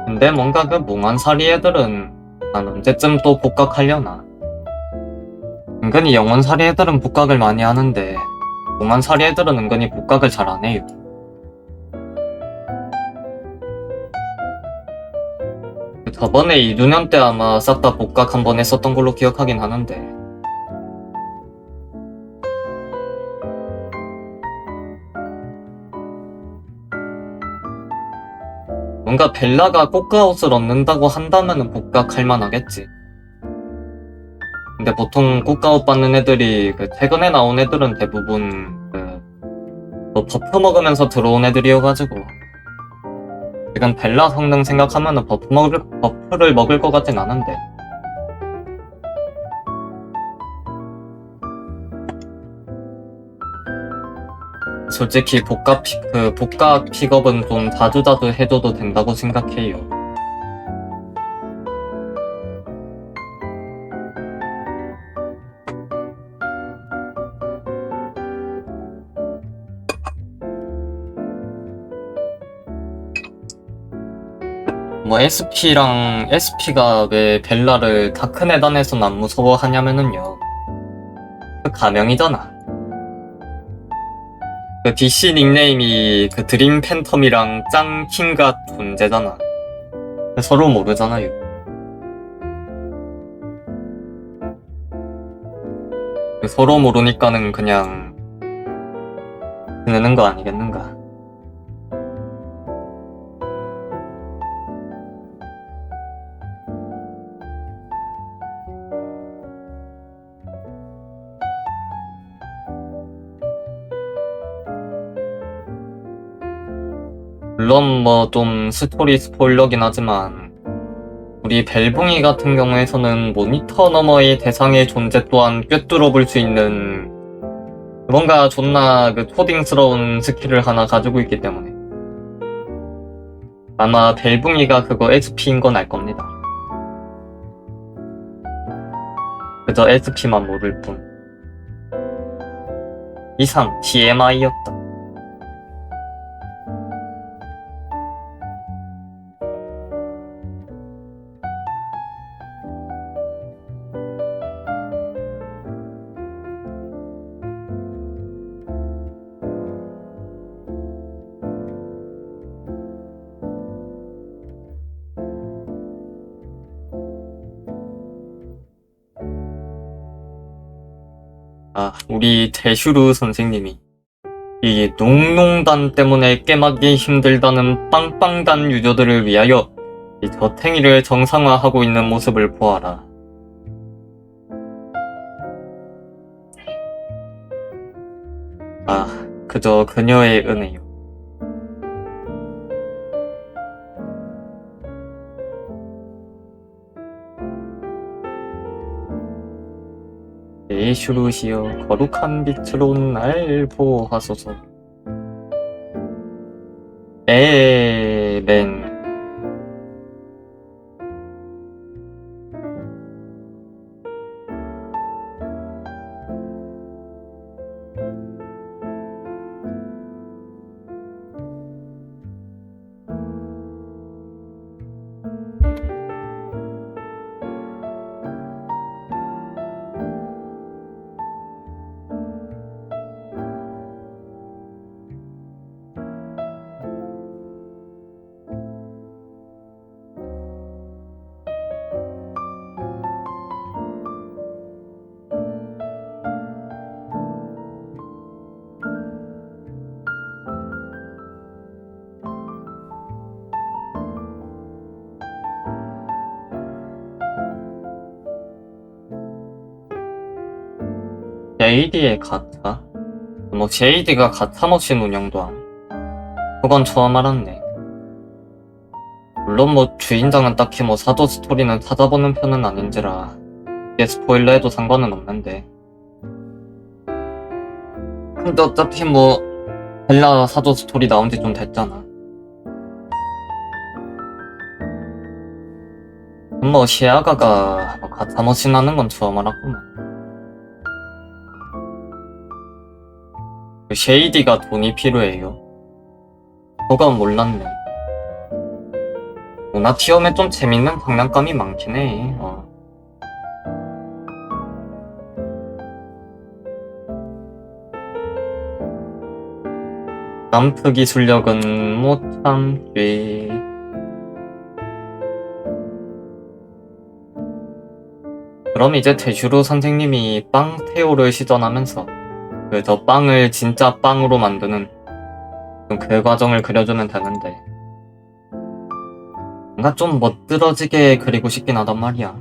근데 뭔가 그 몽환사리 애들은 난 언제쯤 또 복각하려나. 은근히 영혼사리 애들은 복각을 많이 하는데 몽환사리 애들은 은근히 복각을 잘 안 해요. 저번에 2주년 때 아마 싹 다 복각 한번 했었던 걸로 기억하긴 하는데 뭔가 벨라가 꽃가옷을 얻는다고 한다면은 복각할 만하겠지. 근데 보통 꽃가옷 받는 애들이 그 최근에 나온 애들은 대부분 뭐 버프 먹으면서 들어온 애들이어가지고 지금 벨라 성능 생각하면은 버프를 먹을 것 같진 않은데. 솔직히 복각 픽업은 좀 자주자주 해줘도 된다고 생각해요. 뭐 SP가 왜 벨라를 다크네단에선 안 무서워하냐면은요. 그 가명이잖아. 그 DC 닉네임이 그 드림 팬텀이랑 짱 킹갓 존재잖아. 서로 모르잖아요. 서로 모르니까는 그냥 지내는 거 아니겠는가. 물론 뭐 좀 스토리 스포일러긴 하지만 우리 벨붕이 같은 경우에서는 모니터 너머의 대상의 존재 또한 꿰뚫어 볼 수 있는 뭔가 존나 그 초딩스러운 스킬을 하나 가지고 있기 때문에 아마 벨붕이가 그거 SP인 건 알 겁니다. 그저 SP만 모를 뿐. 이상 TMI였다. 우리 대슈르 선생님이 이 농농단 때문에 깨맞기 힘들다는 빵빵단 유저들을 위하여 이 저탱이를 정상화하고 있는 모습을 보아라. 그저 그녀의 은혜요. 대슈르시여 거룩한 빛으로 날 보호하소서. 에멘. 쉐이디의 가차? 뭐 쉐이디가 가차 머신 운영도 함. 그건 처음 알았네. 물론 뭐 주인장은 딱히 뭐 사도 스토리는 찾아보는 편은 아닌지라 이게 스포일러 해도 상관은 없는데. 근데 어차피 뭐 벨라 사도 스토리 나온 지 좀 됐잖아. 뭐 시아가가 뭐 가차 머신 하는 건 처음 알았구만. 그 쉐이디가 돈이 필요해요. 그건 몰랐네. 모나티엄에 좀 재밌는 장난감이 많긴 해. 점프 기술력은 못 참지. 그럼 이제 대슈로 선생님이 빵 테오를 시전하면서 저 빵을 진짜 빵으로 만드는 그 과정을 그려주면 되는데 뭔가 좀 멋들어지게 그리고 싶긴 하단 말이야.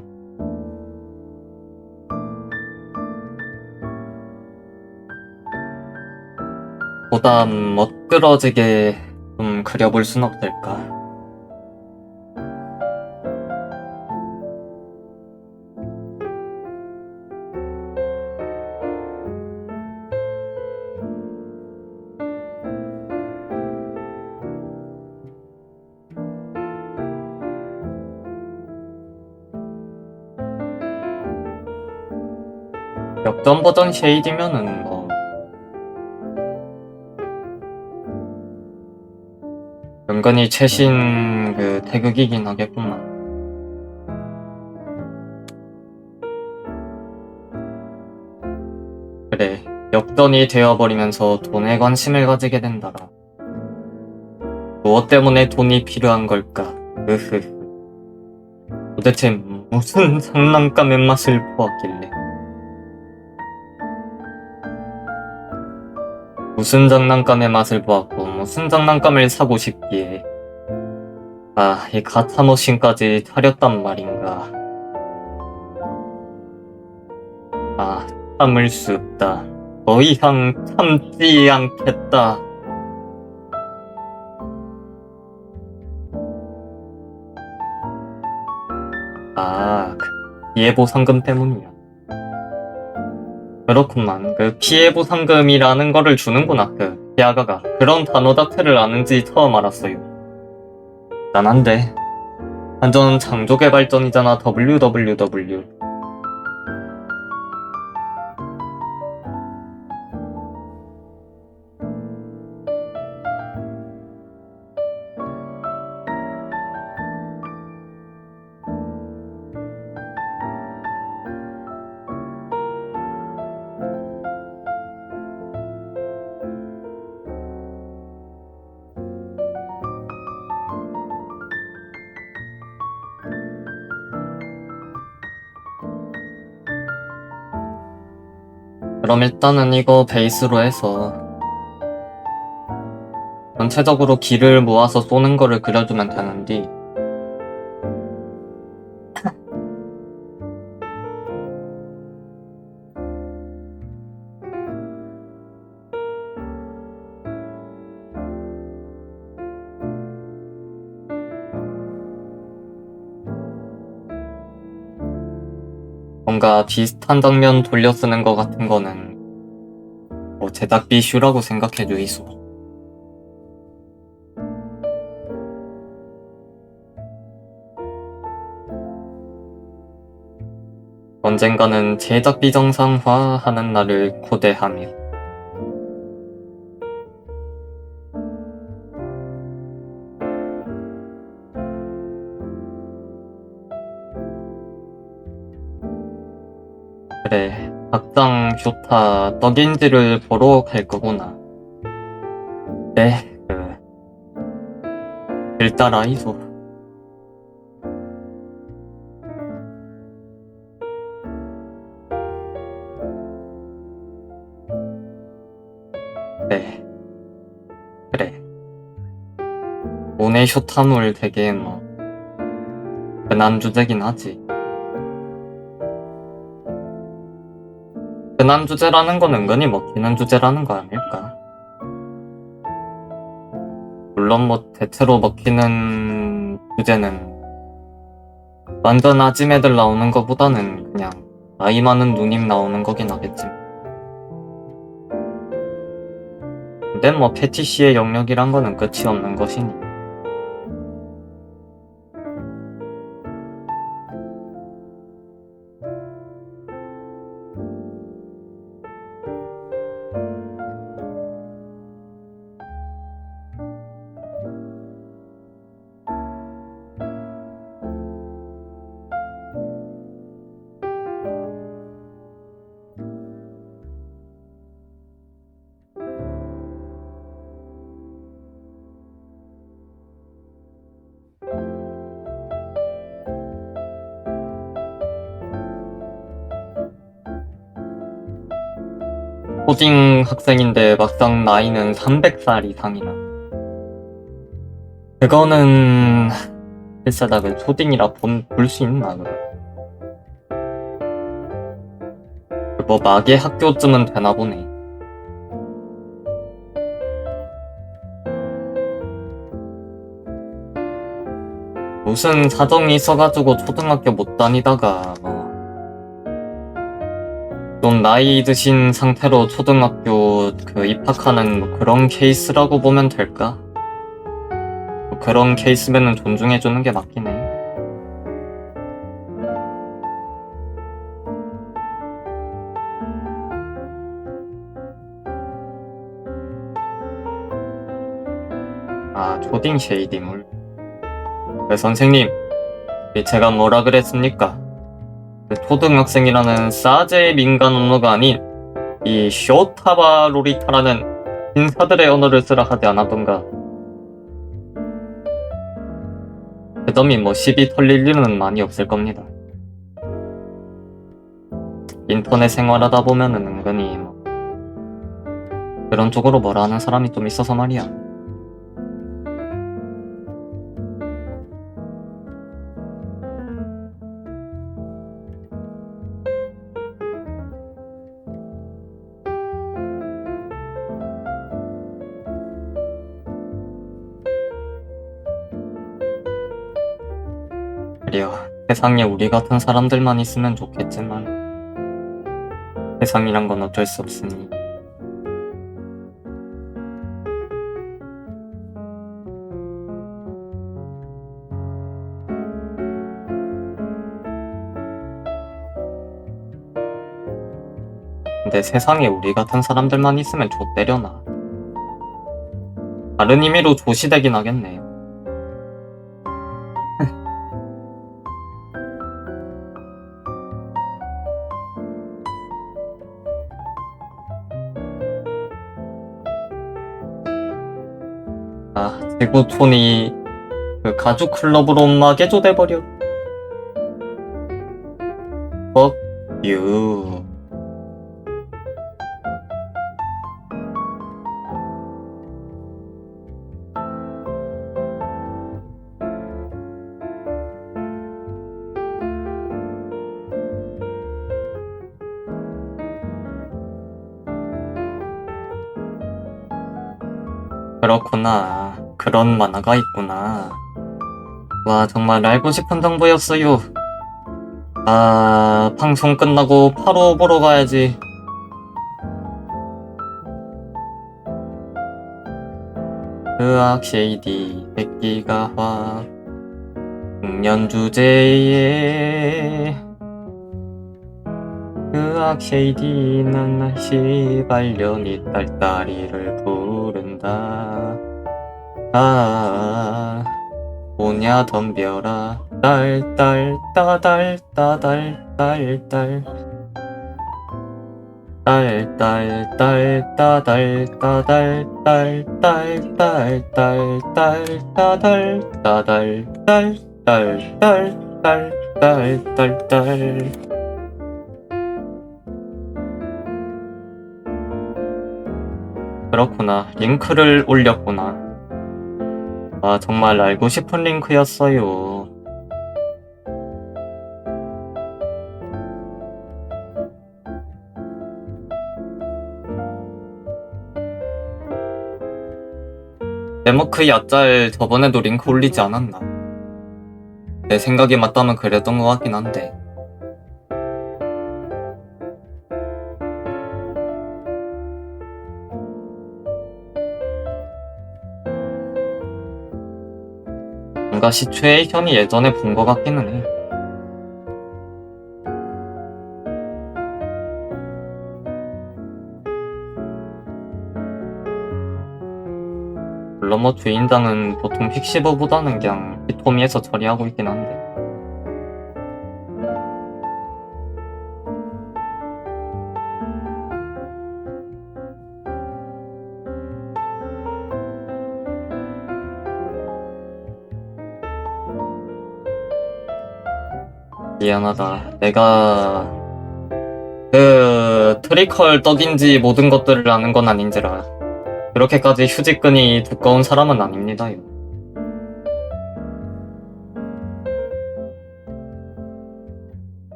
보다 멋들어지게 좀 그려볼 순 없을까? 역전 버전 쉐이디면은 뭐 은근히 최신 그 태극이긴 하겠구만. 그래, 역전이 되어버리면서 돈에 관심을 가지게 된다라. 무엇 때문에 돈이 필요한 걸까? 으흐. 도대체 무슨 장난감의 맛을 보았길래? 무슨 장난감의 맛을 보았고 무슨 장난감을 사고 싶기에 이 가차머신까지 차렸단 말인가. 참을 수 없다. 더 이상 참지 않겠다. 피해 보상금 때문이야. 그렇구만. 그 피해 보상금이라는 거를 주는구나. 그 야가가 그런 단어 자체를 아는지 처음 알았어요. 난한데 완전 창조개 발전이잖아. WWW. 그럼 일단은 이거 베이스로 해서 전체적으로 기를 모아서 쏘는 거를 그려주면 되는데 뭔가 비슷한 장면 돌려 쓰는 거 같은 거는 뭐 제작비 슈라고 생각해줘 이수. 언젠가는 제작비 정상화하는 날을 고대하며 그래, 박장 좋다. 떡인지를 보러 갈 거구나. 네, 일단 이소. 네, 그래. 오네 쇼타물 되게 뭐 흔한 주제긴 하지. 흔한 주제라는 건 은근히 먹히는 주제라는 거 아닐까? 물론 뭐 대체로 먹히는 주제는 완전 아짐 애들 나오는 거보다는 그냥 나이 많은 누님 나오는 거긴 하겠지. 근데 뭐 패티시의 영역이란 거는 끝이 없는 것이니. 초딩 학생인데 막상 나이는 300살 이상이나. 그거는 글쎄 나 그 초딩이라 볼 수 있나 그거. 뭐 마계 학교쯤은 되나 보네. 무슨 사정이 있어가지고 초등학교 못 다니다가 좀 나이 드신 상태로 초등학교 그 입학하는 뭐 그런 케이스라고 보면 될까? 뭐 그런 케이스면은 존중해주는 게 맞긴 해. 아, 초딩 쉐이딩물. 네, 선생님, 제가 뭐라 그랬습니까? 그 초등학생이라는 싸제의 민간 언어가 아닌 이 쇼타바 로리타라는 인사들의 언어를 쓰라 하지 않았던가. 그 점이 뭐 시비 털릴 일은 많이 없을 겁니다. 인터넷 생활하다 보면은 은근히 뭐 그런 쪽으로 뭐라 하는 사람이 좀 있어서 말이야. 그래요. 세상에 우리 같은 사람들만 있으면 좋겠지만 세상이란 건 어쩔 수 없으니. 근데 세상에 우리 같은 사람들만 있으면 좆때려나. 다른 의미로 조시되긴 하겠네요. 아, 지구촌이 그 가죽 클럽으로 마개조 돼버려. Fuck you. 그렇구나. 그런 만화가 있구나. 와, 정말 알고 싶은 정보였어요. 아, 방송 끝나고 바로 보러 가야지. 의학 쉐이디 백기가 화 중년 주제에 의학 쉐이디는 시발년이 딸딸이를 부른다. 아, 오냐 덤벼라 딸딸 따달 따달 딸딸 딸딸 딸 따달 따달 딸 딸 딸 딸 딸 따달 따달 딸 딸 딸 딸 딸 딸 딸. 그렇구나. 링크를 올렸구나. 아, 정말 알고 싶은 링크였어요. 데모크 야짤 저번에도 링크 올리지 않았나? 내 생각이 맞다면 그랬던 것 같긴 한데. 뭔가 시츄에이션이 예전에 본 것 같기는 해. 물론 뭐 주인장은 보통 픽시브보다는 그냥 히토미에서 처리하고 있긴 한데. 미안하다. 내가 그 트리컬 떡인지 모든 것들을 아는 건 아닌지라 그렇게까지 휴지끈이 두꺼운 사람은 아닙니다요.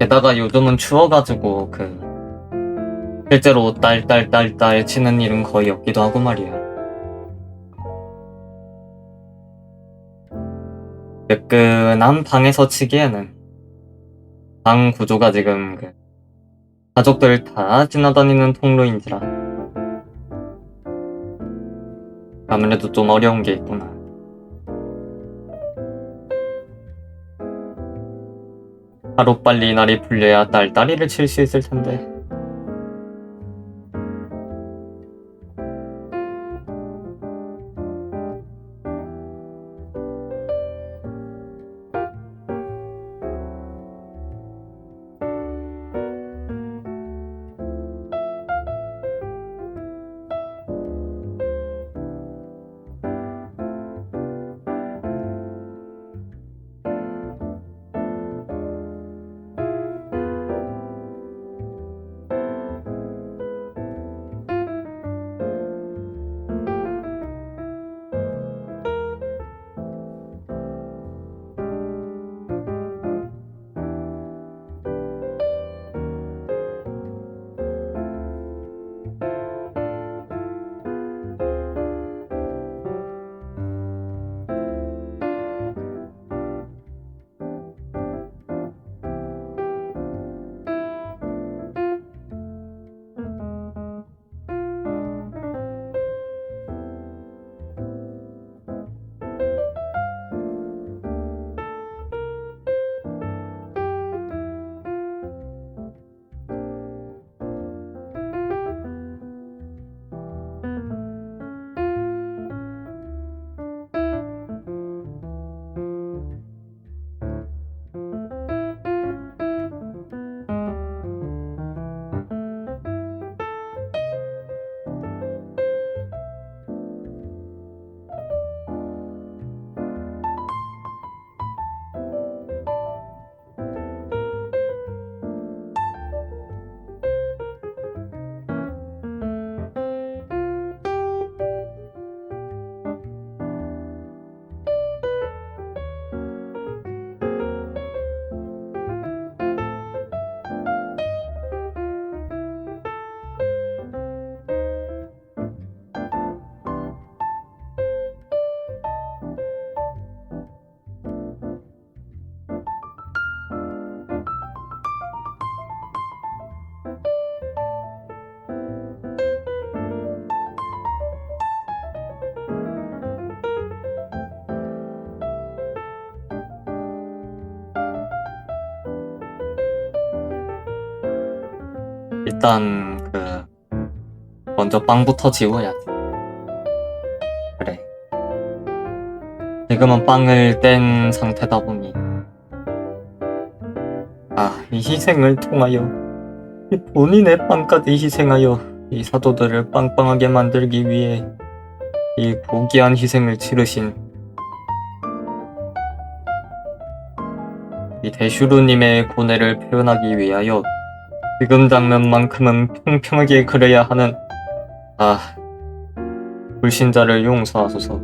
게다가 요즘은 추워가지고 실제로 딸딸딸딸 치는 일은 거의 없기도 하고 말이야. 매끈한 방에서 치기에는 방 구조가 지금 가족들 다 지나다니는 통로인지라 아무래도 좀 어려운 게 있구나. 하루빨리 날이 풀려야 딸딸이를 칠 수 있을 텐데. 일단 먼저 빵부터 지워야지. 그래. 지금은 빵을 뗀 상태다 보니 이 희생을 통하여 이 본인의 빵까지 희생하여 이 사도들을 빵빵하게 만들기 위해 이 고귀한 희생을 치르신 이 대슈루님의 고뇌를 표현하기 위하여 지금 장면만큼은 평평하게 그려야 하는 불신자를 용서하소서.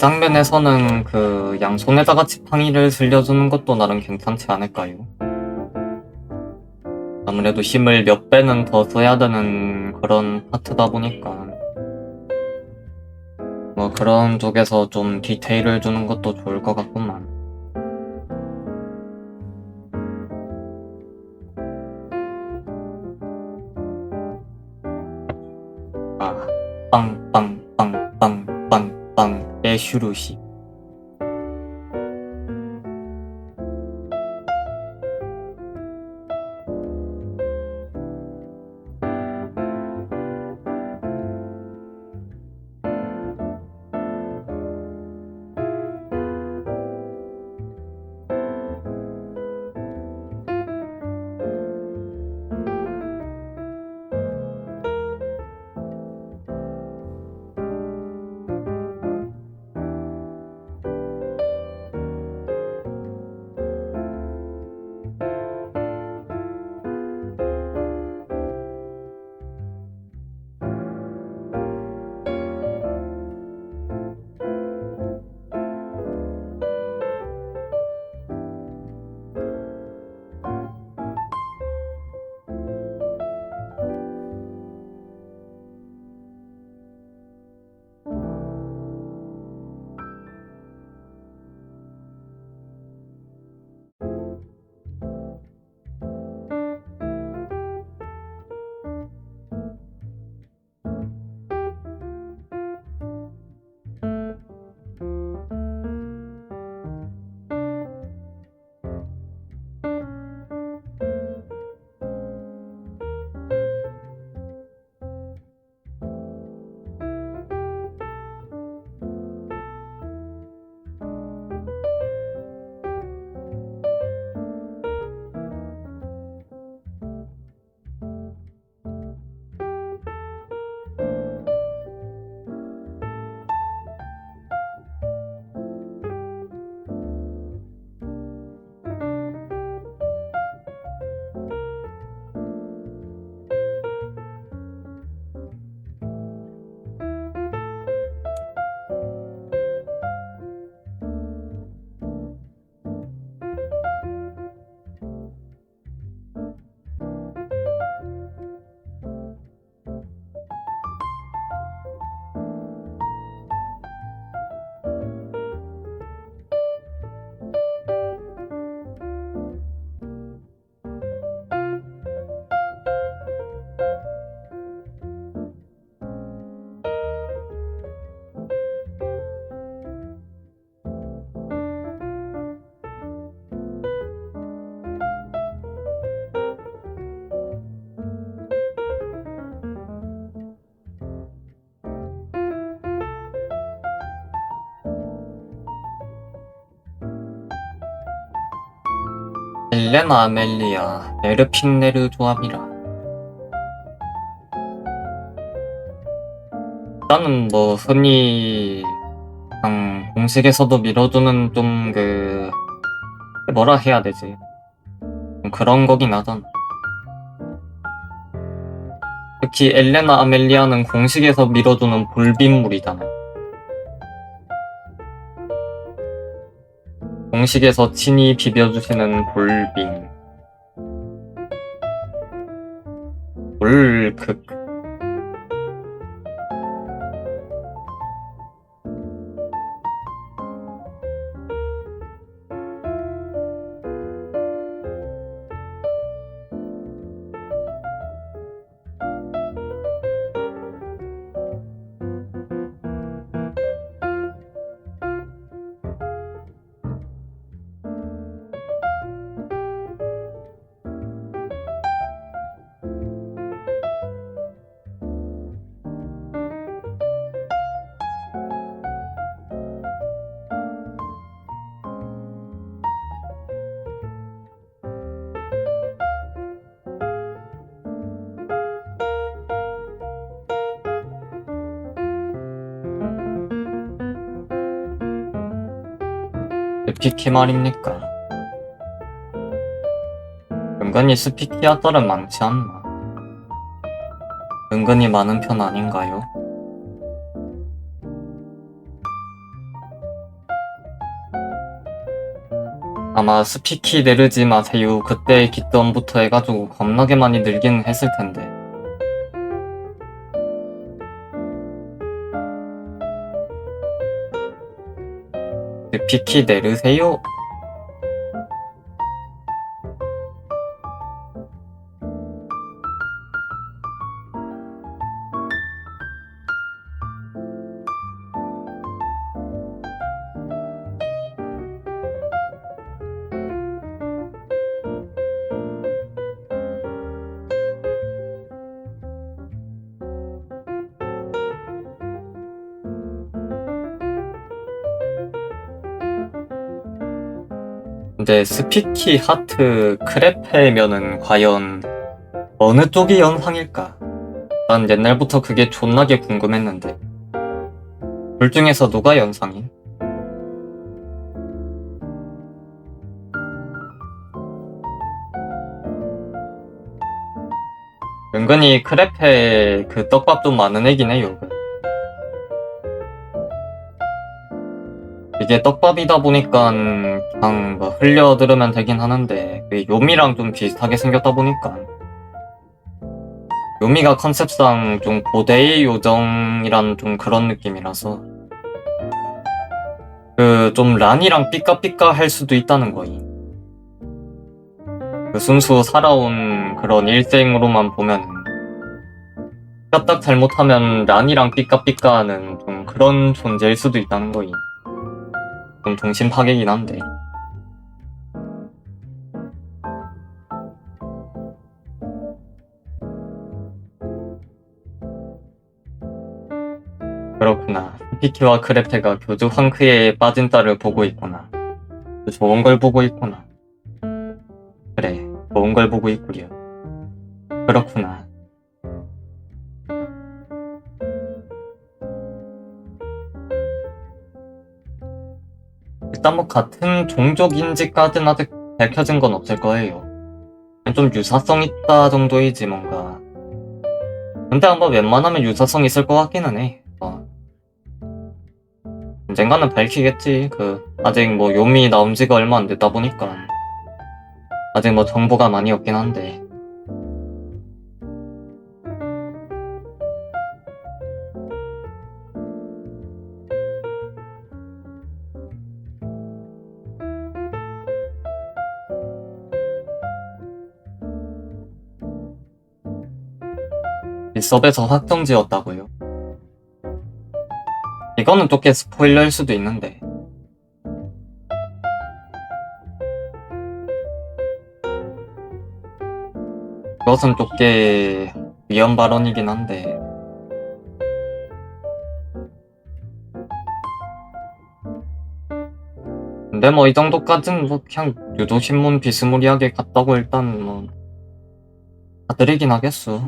장면에서는 그 양손에다가 지팡이를 들려주는 것도 나름 괜찮지 않을까요? 아무래도 힘을 몇 배는 더 써야 되는 그런 파트다 보니까 뭐 그런 쪽에서 좀 디테일을 주는 것도 좋을 것 같구만. 아, 빵빵빵빵빵빵 애슈루시. 헬레나 아멜리아 에르핀네르 조합이라. 나는 뭐 흔히 그냥 공식에서도 밀어주는 좀 뭐라 해야 되지? 좀 그런 거긴 하잖아. 특히 엘레나 아멜리아는 공식에서 밀어주는 볼빈물이잖아. 공식에서 친히 비벼주시는 볼빈. 볼크. 스피키 말입니까? 은근히 스피키아 썰은 많지 않나? 은근히 많은 편 아닌가요? 아마 스피키 내르지 마세요 그때 기점부터 해가지고 겁나게 많이 늘기는 했을 텐데. 스피키 내르세요? 근데 스피키 하트 크레페면은 과연 어느 쪽이 연상일까? 난 옛날부터 그게 존나게 궁금했는데. 둘 중에서 누가 연상임? 은근히 크레페 그 떡밥 좀 많은 애긴 해요. 이게 떡밥이다 보니까 그냥 뭐 흘려들으면 되긴 하는데 그 요미랑 좀 비슷하게 생겼다 보니까 요미가 컨셉상 좀 고대의 요정이란 좀 그런 느낌이라서 그 좀 란이랑 삐까삐까 할 수도 있다는 거임. 그 순수 살아온 그런 일생으로만 보면 까딱 잘못하면 란이랑 삐까삐까는 좀 그런 존재일 수도 있다는 거임. 좀 정신 파괴긴 한데. 그렇구나. 피키와 크레페가 교주 황크에 빠진 딸을 보고 있구나. 좋은 걸 보고 있구나. 그래, 좋은 걸 보고 있구려. 그렇구나. 일단 뭐 같은 종족인지까지는 아직 밝혀진 건 없을 거예요. 좀 유사성 있다 정도이지 뭔가. 근데 아마 웬만하면 유사성 있을 것 같기는 해. 언젠가는 밝히겠지. 아직 뭐 요미 나온 지가 얼마 안 됐다 보니까. 아직 뭐 정보가 많이 없긴 한데. 빗섭에서 확정지었다고요. 이거는 또 꽤 스포일러일 수도 있는데. 그것은 또 꽤 위험 발언이긴 한데. 근데 뭐 이 정도까지는 뭐 그냥 유도신문 비스무리하게 갔다고 일단 뭐 다드리긴 하겠어.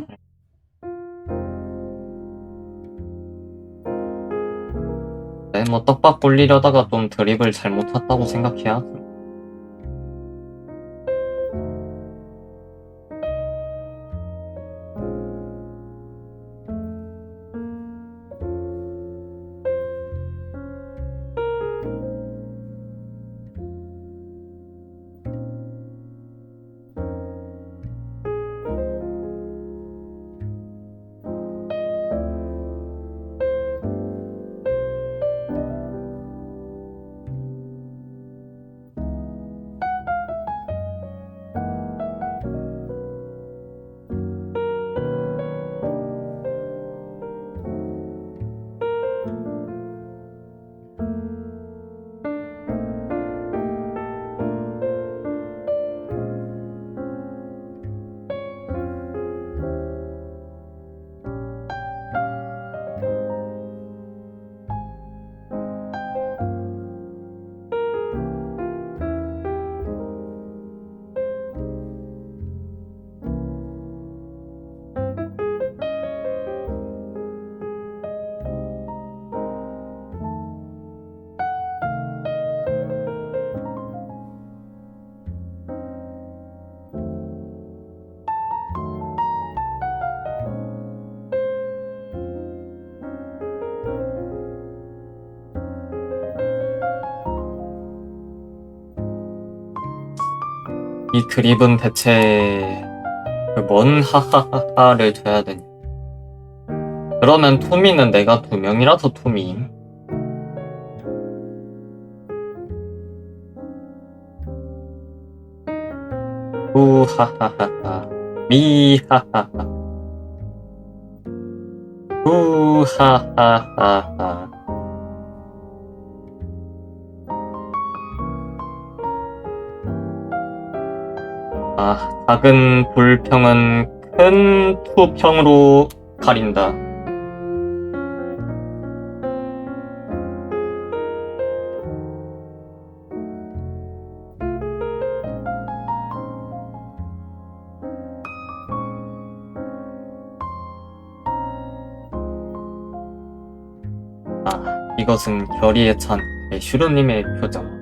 네, 뭐 떡밥 불리려다가 좀 드립을 잘못 탔다고 생각해야. 이 드립은 대체 뭔 하하하하를 줘야 되냐. 그러면 투미는 내가 2명이라서 투미임. 우하하하하 미하하하 우하하하하. 아, 작은 불평은 큰 투평으로 가린다. 아, 이것은 결의에 찬 대슈르님의 표정.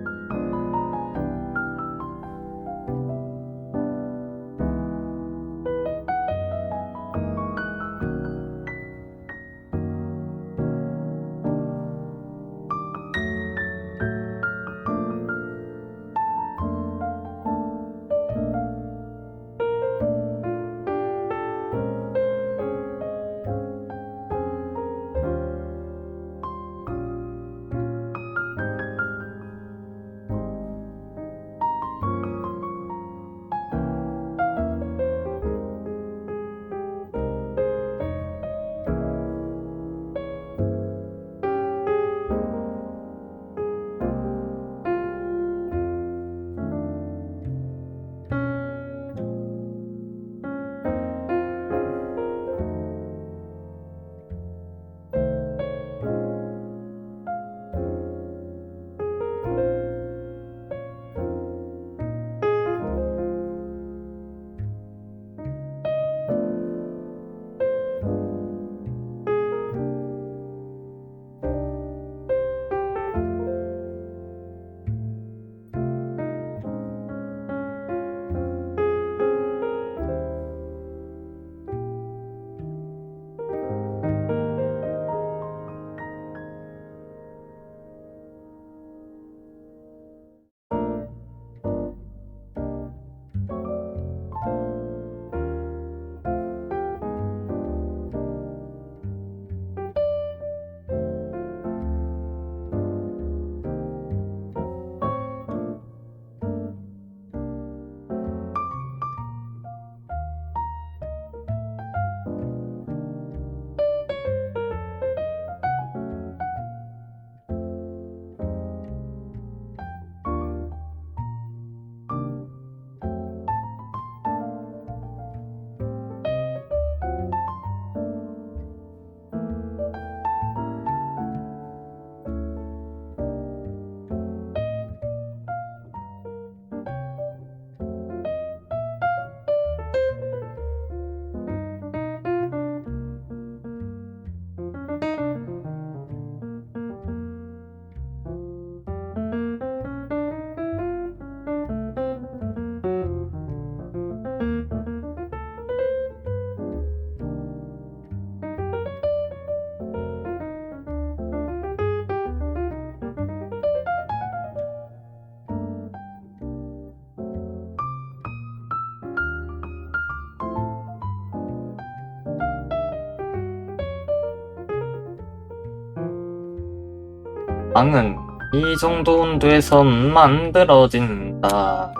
빵은 이 정도 온도에선 만들어진다.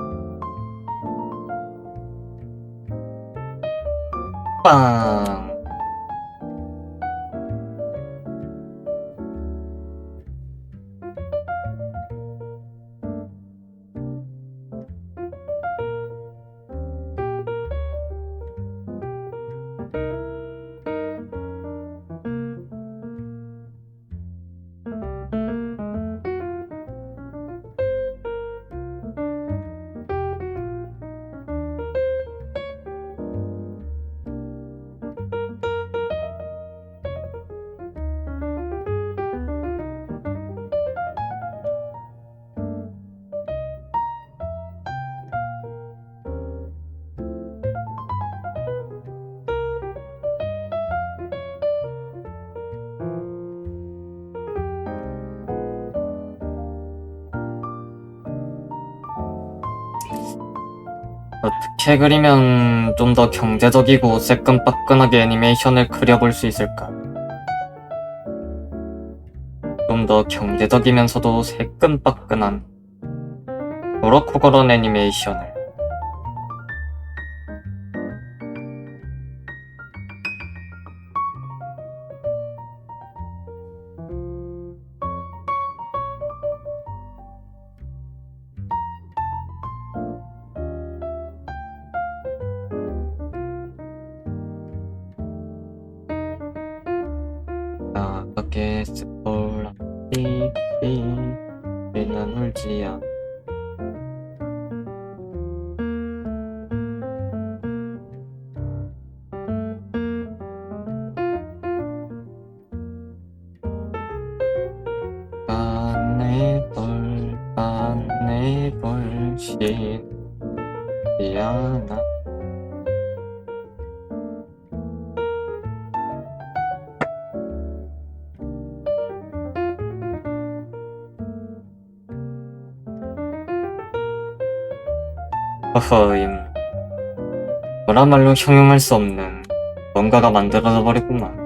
빵. 어떻게 그리면 좀 더 경제적이고 새끈빠끈하게 애니메이션을 그려볼 수 있을까? 좀 더 경제적이면서도 새끈빠끈한 그렇고 그런 애니메이션을. 나가게 스폴라티비 우리는 울지 않아. 빤네 벌신 미안하. 허허임. 너라말로 형용할 수 없는 뭔가가 만들어져 버렸구만.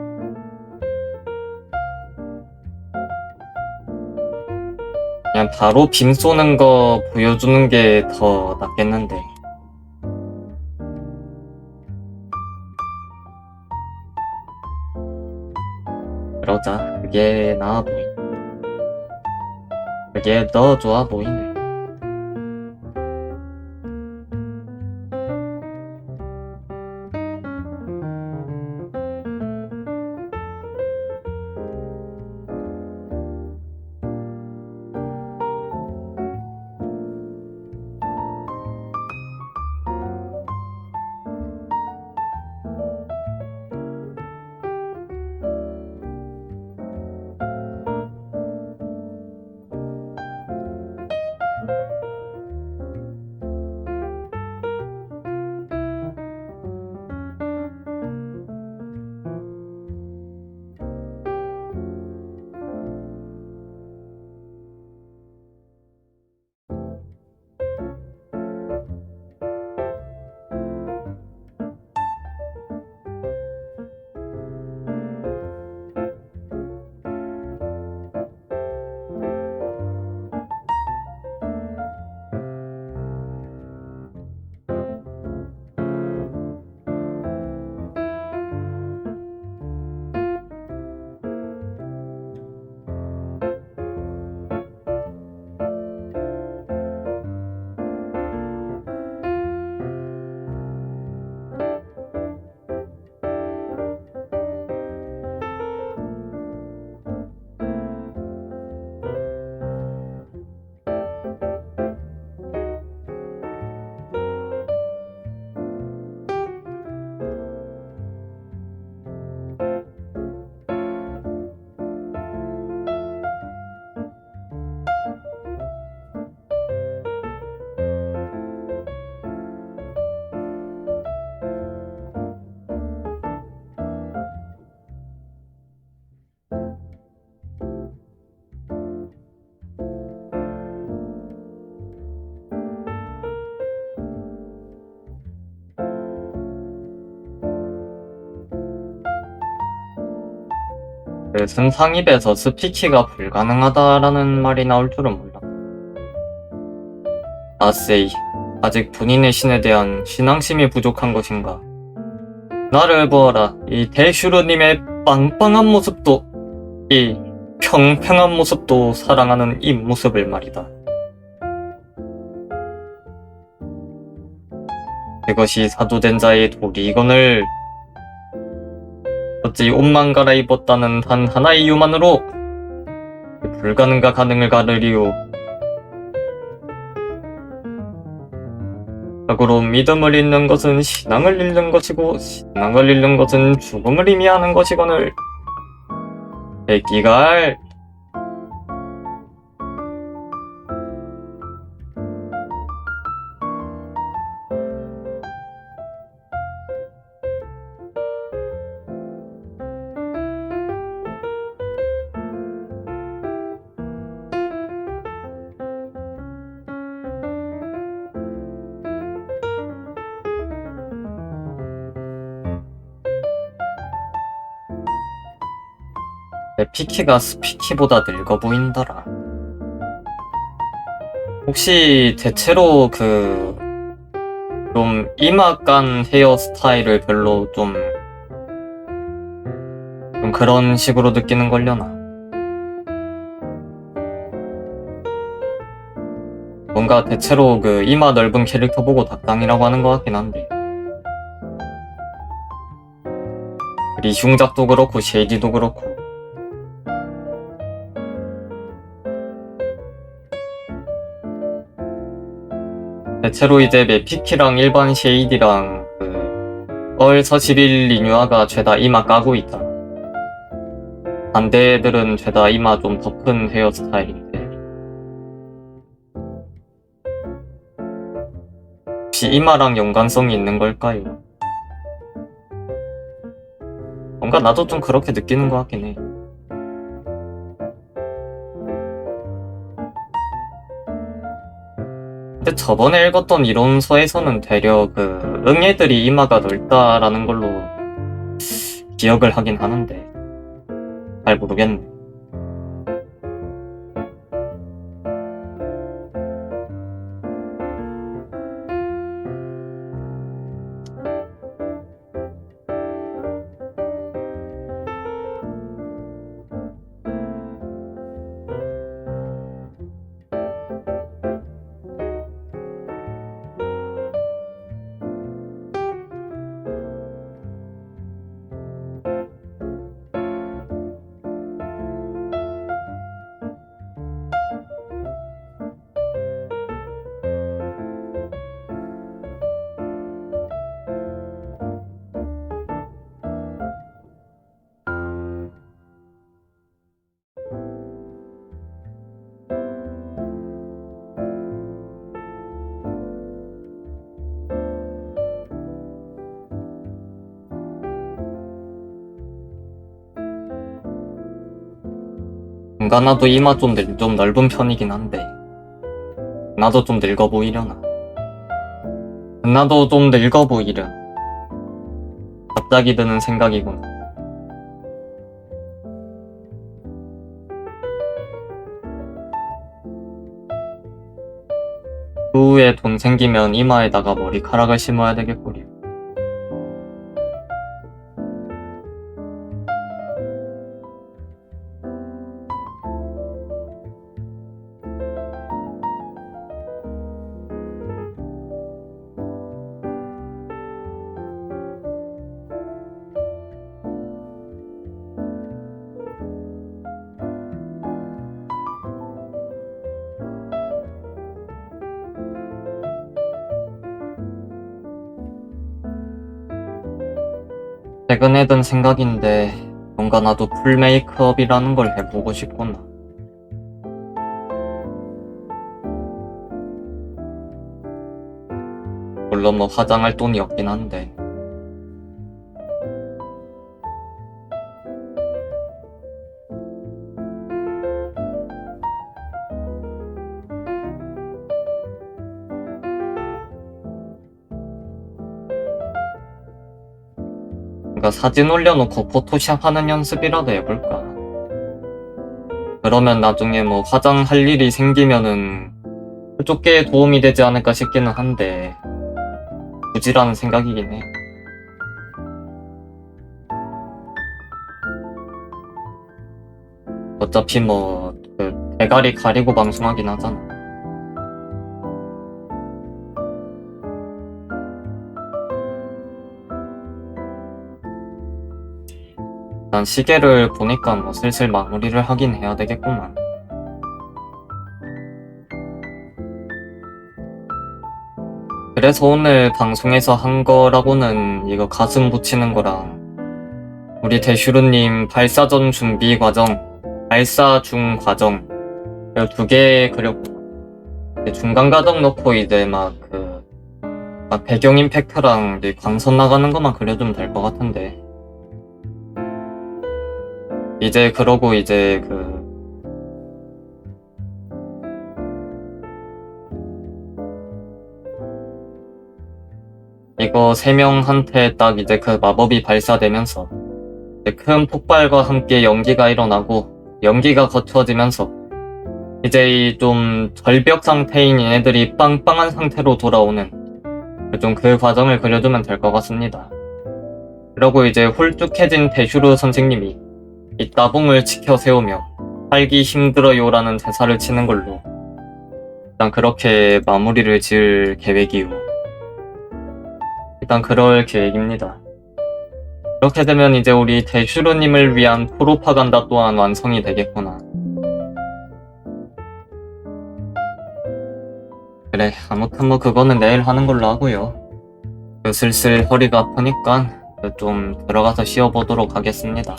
그냥 바로 빔 쏘는 거 보여주는 게 더 낫겠는데. 그러자. 그게 나아 보이. 그게 더 좋아 보이네. 그 승상입에서 스피키가 불가능하다라는 말이 나올 줄은 몰라. 아세이, 아직 본인의 신에 대한 신앙심이 부족한 것인가? 나를 보아라. 이 대슈르님의 빵빵한 모습도, 이 평평한 모습도 사랑하는 이 모습을 말이다. 그것이 사도된 자의 도리이거늘 어찌 옷만 갈아입었다는 단 하나의 이유만으로 불가능과 가능을 가르리오. 자고로 믿음을 잃는 것은 신앙을 잃는 것이고 신앙을 잃는 것은 죽음을 의미하는 것이거늘. 새끼갈. 내 피키가 스피키보다 늙어 보인더라. 혹시 대체로 좀 이마 깐 헤어스타일을 별로 좀 그런 식으로 느끼는 걸려나? 뭔가 대체로 이마 넓은 캐릭터 보고 닭강이라고 하는 것 같긴 한데. 리흉작도 그렇고 쉐이디도 그렇고. 대체로 이제 메피키랑 일반 쉐이디랑 얼 41 리뉴아가 죄다 이마 까고 있잖아. 반대 애들은 죄다 이마 좀 더 큰 헤어스타일인데. 혹시 이마랑 연관성이 있는 걸까요? 뭔가 나도 좀 그렇게 느끼는 것 같긴 해. 근데 저번에 읽었던 이론서에서는 되려 응애들이 이마가 넓다라는 걸로 기억을 하긴 하는데 잘 모르겠네. 뭔가 나도 이마 좀 넓은 편이긴 한데 나도 좀 늙어 보이려나? 나도 좀 늙어 보이려. 갑자기 드는 생각이군. 후에 돈 생기면 이마에다가 머리카락을 심어야 되겠구려. 최근에 든 생각인데 뭔가 나도 풀 메이크업이라는 걸 해보고 싶구나. 물론 뭐 화장할 돈이 없긴 한데. 그러니까 사진 올려놓고 포토샵 하는 연습이라도 해볼까. 그러면 나중에 뭐 화장할 일이 생기면은 그쪽 게 도움이 되지 않을까 싶기는 한데 굳이라는 생각이긴 해. 어차피 뭐 대가리 가리고 방송하긴 하잖아. 난 시계를 보니까 뭐 슬슬 마무리를 하긴 해야 되겠구만. 그래서 오늘 방송에서 한 거라고는 이거 가슴 붙이는 거랑 우리 대슈루님 발사전 준비 과정, 발사 중 과정 두 개 그렸구나. 중간 과정 넣고 이제 막 배경 임팩트랑 이제 광선 나가는 것만 그려주면 될 것 같은데. 이제 그러고 이제 이거 3명한테 딱 이제 마법이 발사되면서 큰 폭발과 함께 연기가 일어나고 연기가 거쳐지면서 이제 이 좀 절벽 상태인 얘네들이 빵빵한 상태로 돌아오는 좀 그 과정을 그려주면 될 것 같습니다. 그리고 이제 홀쭉해진 대슈르 선생님이 이 따봉을 지켜 세우며 살기 힘들어요라는 대사를 치는 걸로 일단 그렇게 마무리를 지을 계획이요. 일단 그럴 계획입니다. 이렇게 되면 이제 우리 대슈르님을 위한 프로파간다 또한 완성이 되겠구나. 그래, 아무튼 뭐 그거는 내일 하는 걸로 하고요. 슬슬 허리가 아프니까 좀 들어가서 쉬어보도록 하겠습니다.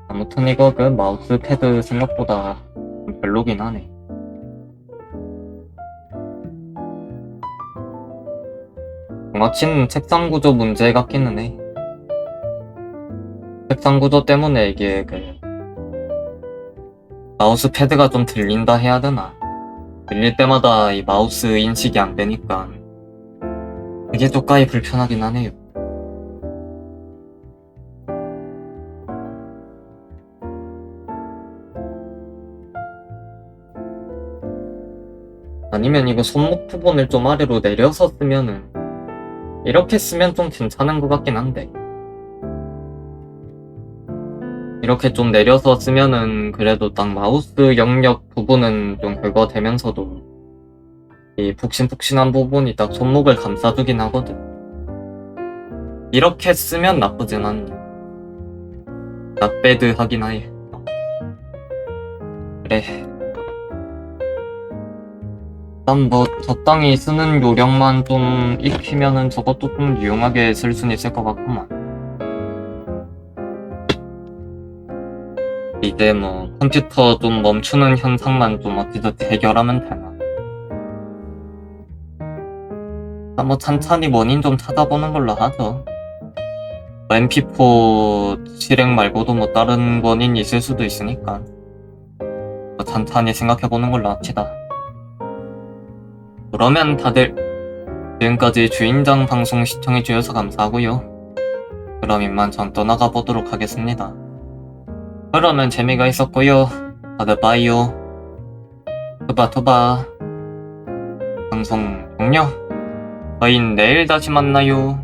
아무튼 이거 그 마우스 패드 생각보다 좀 별로긴 하네. 마침 책상 구조 문제 같기는 해. 책상 구조 때문에 이게 그 마우스 패드가 좀 들린다 해야 되나? 들릴 때마다 이 마우스 인식이 안 되니까 그게 조금이 불편하긴 하네요. 아니면 이거 손목 부분을 좀 아래로 내려서 쓰면은 이렇게 쓰면 좀 괜찮은 것 같긴 한데 이렇게 좀 내려서 쓰면은 그래도 딱 마우스 영역 부분은 좀 그거 되면서도 이 푹신푹신한 부분이 딱 손목을 감싸주긴 하거든. 이렇게 쓰면 나쁘진 않네. not bad 하긴 하예. 그래. 일단 뭐 적당히 쓰는 요령만 좀 익히면은 저것도 좀 유용하게 쓸 수는 있을 것 같구만. 이제 뭐 컴퓨터 좀 멈추는 현상만 좀 어찌저찌 해결하면 되나. 뭐 찬찬히 원인 좀 찾아보는 걸로 하죠. MP4 실행 말고도 뭐 다른 원인이 있을 수도 있으니까 뭐 찬찬히 생각해보는 걸로 합시다. 그러면 다들 지금까지 주인장 방송 시청해주셔서 감사하고요. 그럼 이만 전 떠나가 보도록 하겠습니다. 그러면 재미가 있었고요. 다들 빠이요. 투바 방송 종료. 저희 내일 다시 만나요.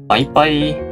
빠이빠이.